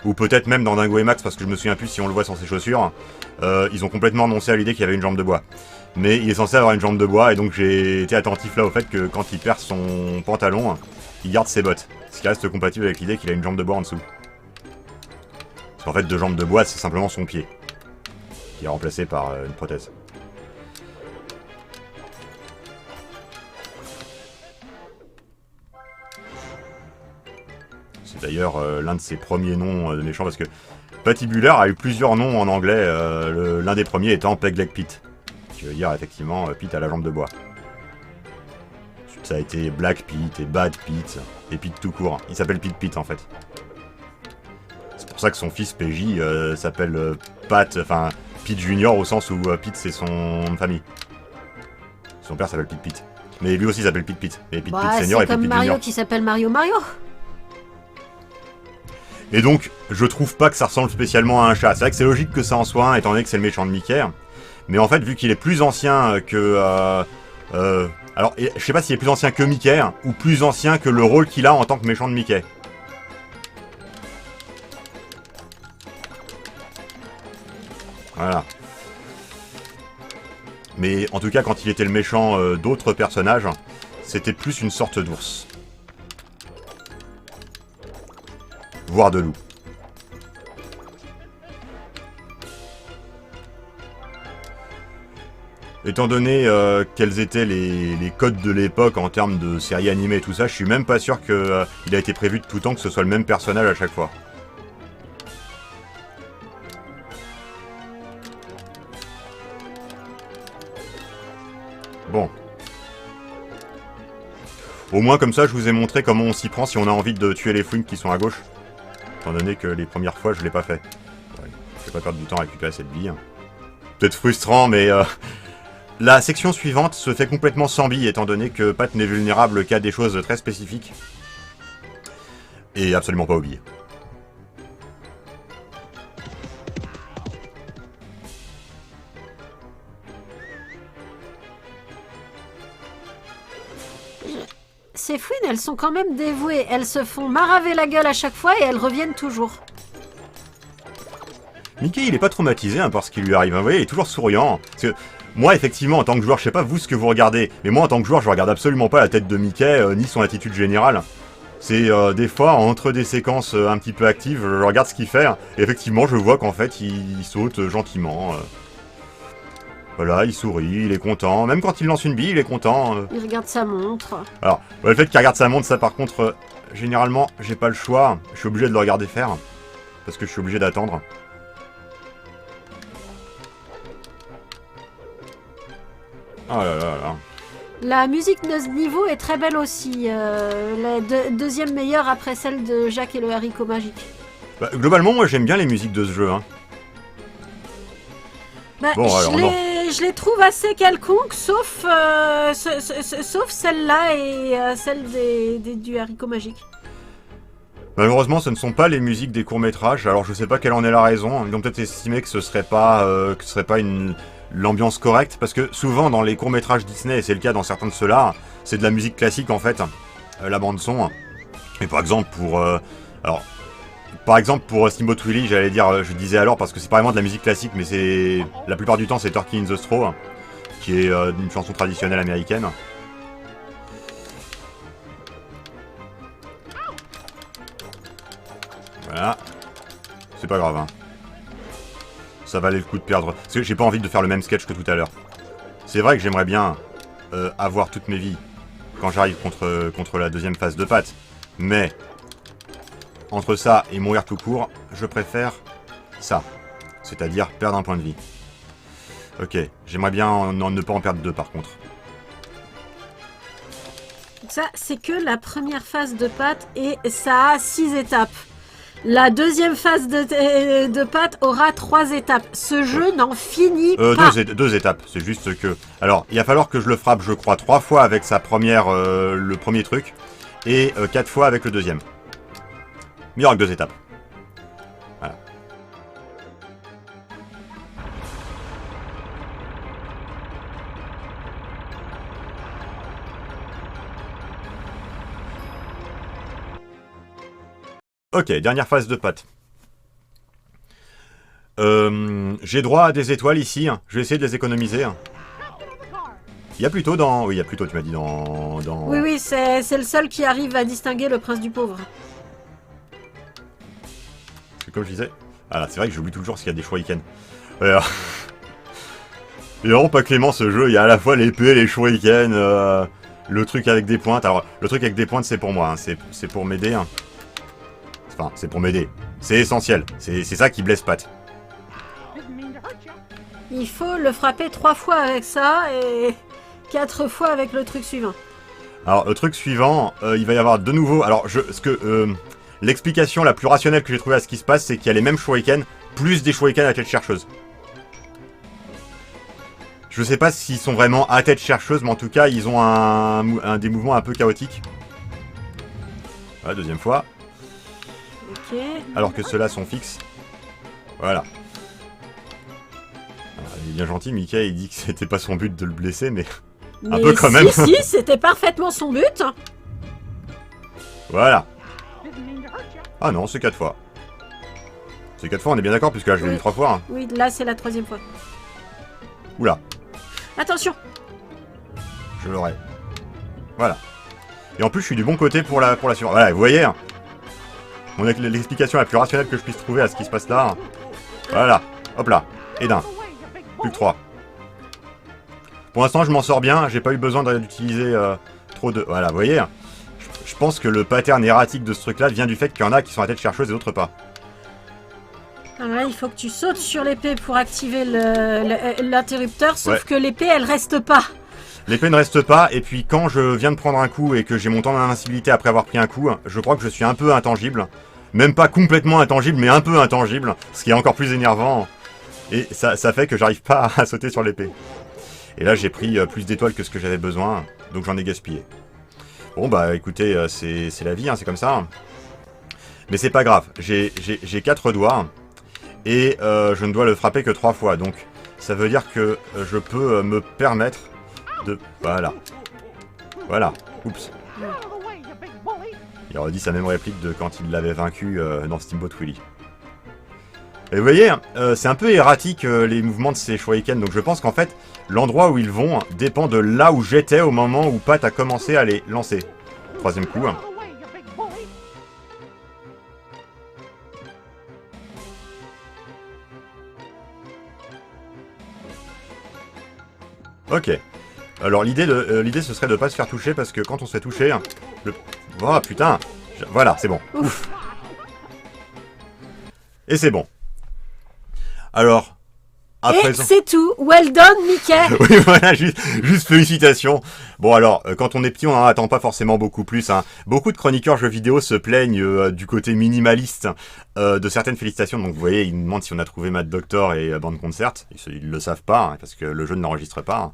ou peut-être même dans Dingo et Max, parce que je me souviens plus si on le voit sans ses chaussures, ils ont complètement renoncé à l'idée qu'il y avait une jambe de bois. Mais il est censé avoir une jambe de bois et donc j'ai été attentif là au fait que quand il perd son pantalon, il garde ses bottes. Ce qui reste compatible avec l'idée qu'il a une jambe de bois en dessous. Parce qu'en fait, deux jambes de bois, c'est simplement son pied. Qui est remplacé par une prothèse. C'est d'ailleurs l'un de ses premiers noms de méchants, parce que Patibulaire a eu plusieurs noms en anglais, l'un des premiers étant Peg Leg Pete. Qui veut dire effectivement Pete à la jambe de bois. Ça a été Black Pete et Bad Pete, et Pete tout court. Il s'appelle Pete en fait. C'est pour ça que son fils PJ s'appelle Pat, enfin Pete Junior au sens où Pete c'est son nom de famille. Son père s'appelle Pete. Mais lui aussi s'appelle Pete. Et Pete Senior et Pete Junior. C'est comme Mario qui s'appelle Mario. Et donc, je trouve pas que ça ressemble spécialement à un chat. C'est vrai que c'est logique que ça en soit un, étant donné que c'est le méchant de Mickey. Mais en fait, vu qu'il est plus ancien que... alors, je sais pas s'il est plus ancien que Mickey, ou plus ancien que le rôle qu'il a en tant que méchant de Mickey. Voilà. Mais en tout cas, quand il était le méchant d'autres personnages, c'était plus une sorte d'ours. Voire de loup. Étant donné quels étaient les codes de l'époque en termes de séries animées et tout ça, je suis même pas sûr qu'il a été prévu de tout temps que ce soit le même personnage à chaque fois. Bon. Au moins comme ça je vous ai montré comment on s'y prend si on a envie de tuer les fouines qui sont à gauche. Étant donné que les premières fois je l'ai pas fait. Ouais, je vais pas perdre du temps à récupérer cette bille. Peut-être frustrant mais... La section suivante se fait complètement sans billes, étant donné que Pat n'est vulnérable qu'à des choses très spécifiques. Et absolument pas aux billes. Ces fouines, elles sont quand même dévouées. Elles se font maraver la gueule à chaque fois et elles reviennent toujours. Mickey, il est pas traumatisé hein, par ce qui lui arrive. Hein. Vous voyez, il est toujours souriant. Parce que moi, effectivement, en tant que joueur, je sais pas vous ce que vous regardez, mais moi, en tant que joueur, je regarde absolument pas la tête de Mickey, ni son attitude générale. C'est des fois, entre des séquences un petit peu actives, je regarde ce qu'il fait, et effectivement, je vois qu'en fait, il saute gentiment. Voilà, il sourit, il est content. Même quand il lance une bille, il est content. Il regarde sa montre. Alors, le fait qu'il regarde sa montre, ça par contre, généralement, j'ai pas le choix. Je suis obligé de le regarder faire. Parce que je suis obligé d'attendre. Oh là là là. La musique de ce niveau est très belle aussi. La deuxième meilleure après celle de Jacques et le haricot magique. Bah, globalement, moi j'aime bien les musiques de ce jeu. Hein. Bah, Bon, alors, non. je les trouve assez quelconques, sauf celle-là et celle du haricot magique. Malheureusement, ce ne sont pas les musiques des courts-métrages. Alors, je sais pas quelle en est la raison. Ils ont peut-être estimé que ce serait pas l'ambiance correcte. Parce que souvent, dans les courts-métrages Disney, et c'est le cas dans certains de ceux-là, c'est de la musique classique en fait, la bande-son. Et par exemple, pour Steamboat Willie, j'allais dire, je disais alors parce que c'est pas vraiment de la musique classique, mais c'est la plupart du temps c'est Turkey in the Straw, qui est une chanson traditionnelle américaine. Voilà. C'est pas grave, hein. Ça valait le coup de perdre. Parce que j'ai pas envie de faire le même sketch que tout à l'heure. C'est vrai que j'aimerais bien avoir toutes mes vies quand j'arrive contre la deuxième phase de pâte. Mais entre ça et mourir tout court, je préfère ça. C'est-à-dire perdre un point de vie. Ok, j'aimerais bien ne pas en perdre deux par contre. Ça, c'est que la première phase de pâte et ça a 6 étapes. La deuxième phase de pâte aura 3 étapes. Ce jeu n'en finit pas. Deux étapes, c'est juste que... Alors, il va falloir que je le frappe, je crois, 3 fois avec sa première, le premier truc, et 4 fois avec le deuxième. Mais il y aura que 2 étapes. Voilà. Ok, dernière phase de pâte. J'ai droit à des étoiles ici. Je vais essayer de les économiser. Il y a plutôt dans... Oui, il y a plutôt, tu m'as dit, dans... Oui, c'est le seul qui arrive à distinguer le prince du pauvre. Parce que comme je disais... Ah, c'est vrai que j'oublie toujours s'il y a des shurikens. Alors... Il est vraiment pas clément ce jeu. Il y a à la fois l'épée, les shurikens, le truc avec des pointes. Alors, le truc avec des pointes, c'est pour moi. Hein. C'est pour m'aider. Hein. Enfin, c'est pour m'aider. C'est essentiel. C'est ça qui blesse Pat. Il faut le frapper 3 fois avec ça et 4 fois avec le truc suivant. Alors, le truc suivant, il va y avoir de nouveau... Alors, l'explication la plus rationnelle que j'ai trouvée à ce qui se passe, c'est qu'il y a les mêmes shurikens, plus des shurikens à tête chercheuse. Je sais pas s'ils sont vraiment à tête chercheuse, mais en tout cas, ils ont des mouvements un peu chaotiques. Voilà, deuxième fois. Ok. Alors que ceux-là sont fixes. Voilà. Alors, il est bien gentil, Mickey, il dit que c'était pas son but de le blesser, mais... Un peu quand même. Si, c'était parfaitement son but. Voilà. Ah non, c'est 4 fois. C'est 4 fois, on est bien d'accord, puisque là, je l'ai dit 3 fois. Hein. Oui, là, c'est la 3e fois. Oula. Attention. Je l'aurai. Voilà. Et en plus, je suis du bon côté pour la suivante. Voilà, vous voyez, hein. On a l'explication la plus rationnelle que je puisse trouver à ce qui se passe là. Hein. Voilà. Hop là. Et d'un. Plus que 3. Pour l'instant, je m'en sors bien. J'ai pas eu besoin d'utiliser trop de... Voilà, vous voyez, hein. Je pense que le pattern erratique de ce truc-là vient du fait qu'il y en a qui sont à tête chercheuse et d'autres pas. Alors là, il faut que tu sautes sur l'épée pour activer l'interrupteur, sauf que l'épée, elle reste pas. L'épée ne reste pas, et puis quand je viens de prendre un coup et que j'ai mon temps d'invincibilité après avoir pris un coup, je crois que je suis un peu intangible. Même pas complètement intangible, mais un peu intangible, ce qui est encore plus énervant. Et ça fait que j'arrive pas à sauter sur l'épée. Et là, j'ai pris plus d'étoiles que ce que j'avais besoin, donc j'en ai gaspillé. Bon bah écoutez, c'est la vie, hein, c'est comme ça. Mais c'est pas grave, j'ai 4 doigts, et je ne dois le frapper que 3 fois, donc ça veut dire que je peux me permettre de... Voilà. Voilà. Oups. Il aurait dit sa même réplique de quand il l'avait vaincu dans Steamboat Willie. Et vous voyez, c'est un peu erratique les mouvements de ces shurikens, donc je pense qu'en fait, l'endroit où ils vont dépend de là où j'étais au moment où Pat a commencé à les lancer. Troisième coup. Ok. Alors l'idée ce serait de pas se faire toucher parce que quand on se fait toucher, oh putain, voilà, c'est bon. Ouf. Et c'est bon. Alors, à Et présent... c'est tout. Well done, Mickey. Oui, voilà, juste félicitations. Bon alors, quand on est petit, on n'en attend pas forcément beaucoup plus. Hein. Beaucoup de chroniqueurs jeux vidéo se plaignent du côté minimaliste de certaines félicitations. Donc vous voyez, ils nous demandent si on a trouvé Mad Doctor et Band Concert. Ils le savent pas, hein, parce que le jeu ne l'enregistre pas. Hein.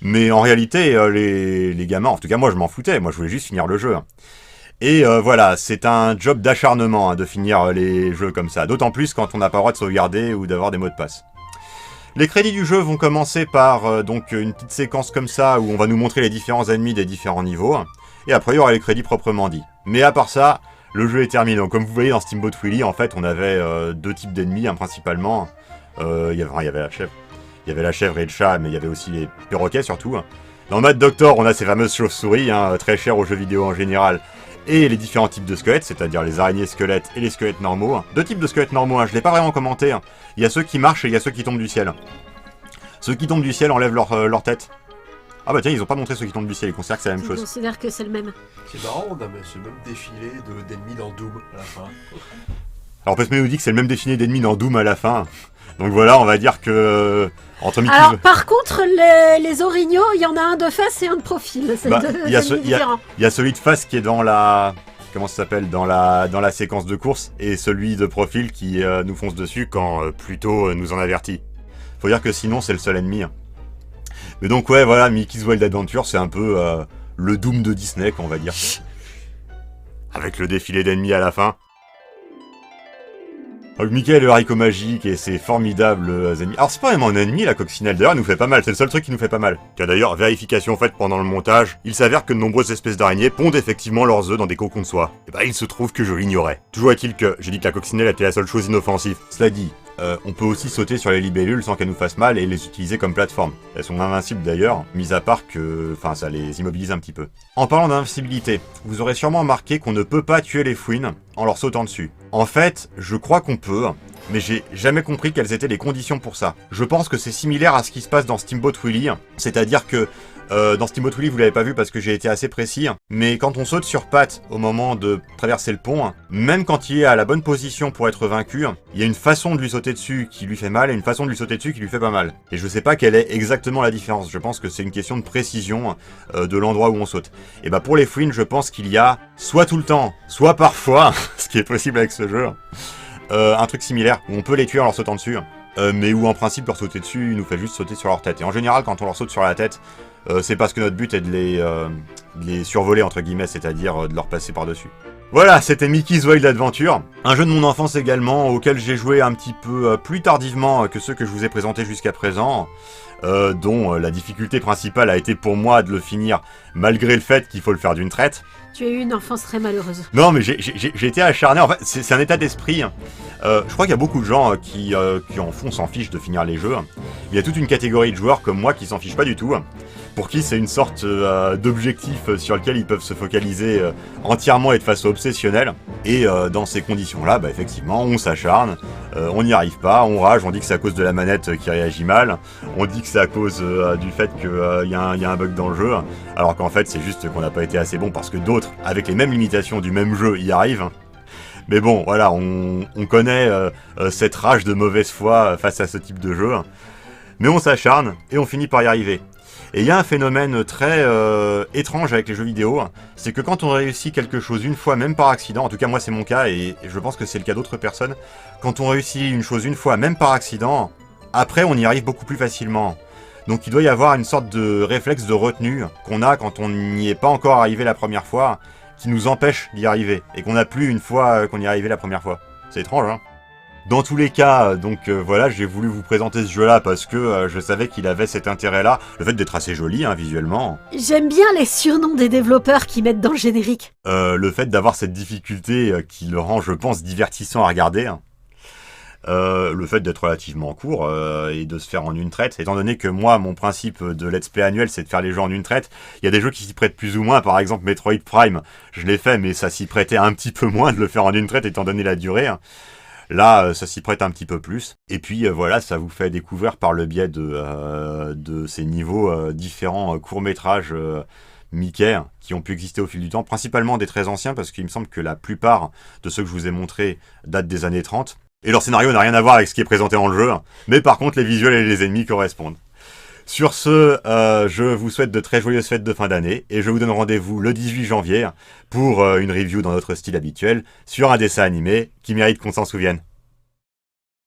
Mais en réalité, les gamins, en tout cas moi je m'en foutais. Moi je voulais juste finir le jeu. Et voilà, c'est un job d'acharnement hein, de finir les jeux comme ça. D'autant plus quand on n'a pas le droit de sauvegarder ou d'avoir des mots de passe. Les crédits du jeu vont commencer par donc une petite séquence comme ça où on va nous montrer les différents ennemis des différents niveaux. Et après il y aura les crédits proprement dit. Mais à part ça, le jeu est terminé. Donc comme vous voyez dans Steamboat Willie, en fait on avait deux types d'ennemis hein, principalement. Il y avait la chèvre. Il y avait la chèvre et le chat, mais il y avait aussi les perroquets surtout. Dans Mad Doctor, on a ces fameuses chauves-souris, hein, très chères aux jeux vidéo en général. Et les différents types de squelettes, c'est-à-dire les araignées squelettes et les squelettes normaux. Deux types de squelettes normaux, hein, je ne l'ai pas vraiment commenté. Hein. Il y a ceux qui marchent et il y a ceux qui tombent du ciel. Ceux qui tombent du ciel enlèvent leur tête. Ah bah tiens, ils ont pas montré ceux qui tombent du ciel, ils considèrent que c'est la même chose. Ils considèrent que c'est le même. C'est marrant, on a ce même défilé d'ennemis dans Doom à la fin. Alors Pesme nous dit que c'est le même défilé d'ennemis dans Doom à la fin. Donc voilà, on va dire que... Entre Mickey... Alors par contre, les orignaux, il y en a un de face et un de profil. C'est bah, deux il y a ennemis différents. Il y a celui de face qui est dans la... Comment ça s'appelle dans la séquence de course, et celui de profil qui nous fonce dessus quand Pluto nous en avertit. Faut dire que sinon c'est le seul ennemi. Hein. Mais donc ouais, voilà, Mickey's Wild Adventure, c'est un peu le Doom de Disney, on va dire. Avec le défilé d'ennemis à la fin. Donc Mickey est le haricot magique et ses formidables ennemis. Alors c'est pas vraiment un ennemi la coccinelle, d'ailleurs elle nous fait pas mal, c'est le seul truc qui nous fait pas mal. Car d'ailleurs, vérification faite pendant le montage, il s'avère que de nombreuses espèces d'araignées pondent effectivement leurs œufs dans des cocons de soie. Et bah il se trouve que je l'ignorais. Toujours est-il que j'ai dit que la coccinelle était la seule chose inoffensive. Cela dit, on peut aussi sauter sur les libellules sans qu'elles nous fassent mal et les utiliser comme plateforme. Elles sont invincibles d'ailleurs, mis à part que... Enfin, ça les immobilise un petit peu. En parlant d'invincibilité, vous aurez sûrement remarqué qu'on ne peut pas tuer les fouines en leur sautant dessus. En fait, je crois qu'on peut, mais j'ai jamais compris quelles étaient les conditions pour ça. Je pense que c'est similaire à ce qui se passe dans Steamboat Willie, c'est-à-dire que dans Steamboat Willie, vous l'avez pas vu parce que j'ai été assez précis, mais quand on saute sur Pat au moment de traverser le pont, même quand il est à la bonne position pour être vaincu, il y a une façon de lui sauter dessus qui lui fait mal et une façon de lui sauter dessus qui lui fait pas mal. Et je sais pas quelle est exactement la différence, je pense que c'est une question de précision de l'endroit où on saute. Et bah pour les fouines, je pense qu'il y a soit tout le temps, soit parfois, ce qui est possible avec ce jeu, un truc similaire où on peut les tuer en leur sautant dessus. Mais où en principe leur sauter dessus nous fait juste sauter sur leur tête. Et en général quand on leur saute sur la tête, c'est parce que notre but est de les survoler entre guillemets, c'est-à-dire de leur passer par-dessus. Voilà, c'était Mickey's Wild Adventure, un jeu de mon enfance également, auquel j'ai joué un petit peu plus tardivement que ceux que je vous ai présentés jusqu'à présent, dont la difficulté principale a été pour moi de le finir malgré le fait qu'il faut le faire d'une traite. Tu as eu une enfance très malheureuse. Non mais j'ai été acharné, en fait c'est un état d'esprit. Je crois qu'il y a beaucoup de gens qui en font s'en fichent de finir les jeux. Il y a toute une catégorie de joueurs comme moi qui s'en fichent pas du tout, pour qui c'est une sorte d'objectif sur lequel ils peuvent se focaliser entièrement et de façon obsessionnelle. Et dans ces conditions-là, bah, effectivement, on s'acharne, on n'y arrive pas, on rage, on dit que c'est à cause de la manette qui réagit mal, on dit que c'est à cause du fait qu'il y a un bug dans le jeu, alors qu'en fait c'est juste qu'on n'a pas été assez bon parce que d'autres, avec les mêmes limitations du même jeu, y arrivent. Mais bon, voilà, on connaît cette rage de mauvaise foi face à ce type de jeu. Mais on s'acharne et on finit par y arriver. Et il y a un phénomène très étrange avec les jeux vidéo, c'est que quand on réussit quelque chose une fois, même par accident, en tout cas moi c'est mon cas et je pense que c'est le cas d'autres personnes, quand on réussit une chose une fois, même par accident, après on y arrive beaucoup plus facilement. Donc il doit y avoir une sorte de réflexe de retenue qu'on a quand on n'y est pas encore arrivé la première fois, qui nous empêche d'y arriver, et qu'on n'a plus une fois qu'on y est arrivé la première fois. C'est étrange, hein? Dans tous les cas, donc voilà, j'ai voulu vous présenter ce jeu-là parce que je savais qu'il avait cet intérêt-là, le fait d'être assez joli, hein, visuellement. J'aime bien les surnoms des développeurs qui mettent dans le générique. Le fait d'avoir cette difficulté qui le rend, je pense, divertissant à regarder. le fait d'être relativement court et de se faire en une traite. Étant donné que moi, mon principe de let's play annuel, c'est de faire les jeux en une traite, il y a des jeux qui s'y prêtent plus ou moins. Par exemple, Metroid Prime, je l'ai fait, mais ça s'y prêtait un petit peu moins de le faire en une traite, étant donné la durée. Là, ça s'y prête un petit peu plus. Et puis voilà, ça vous fait découvrir par le biais de ces niveaux différents courts-métrages Mickey qui ont pu exister au fil du temps, principalement des très anciens, parce qu'il me semble que la plupart de ceux que je vous ai montrés datent des années 30. Et leur scénario n'a rien à voir avec ce qui est présenté dans le jeu, mais par contre les visuels et les ennemis correspondent. Sur ce, je vous souhaite de très joyeuses fêtes de fin d'année, et je vous donne rendez-vous le 18 janvier pour une review dans notre style habituel sur un dessin animé qui mérite qu'on s'en souvienne.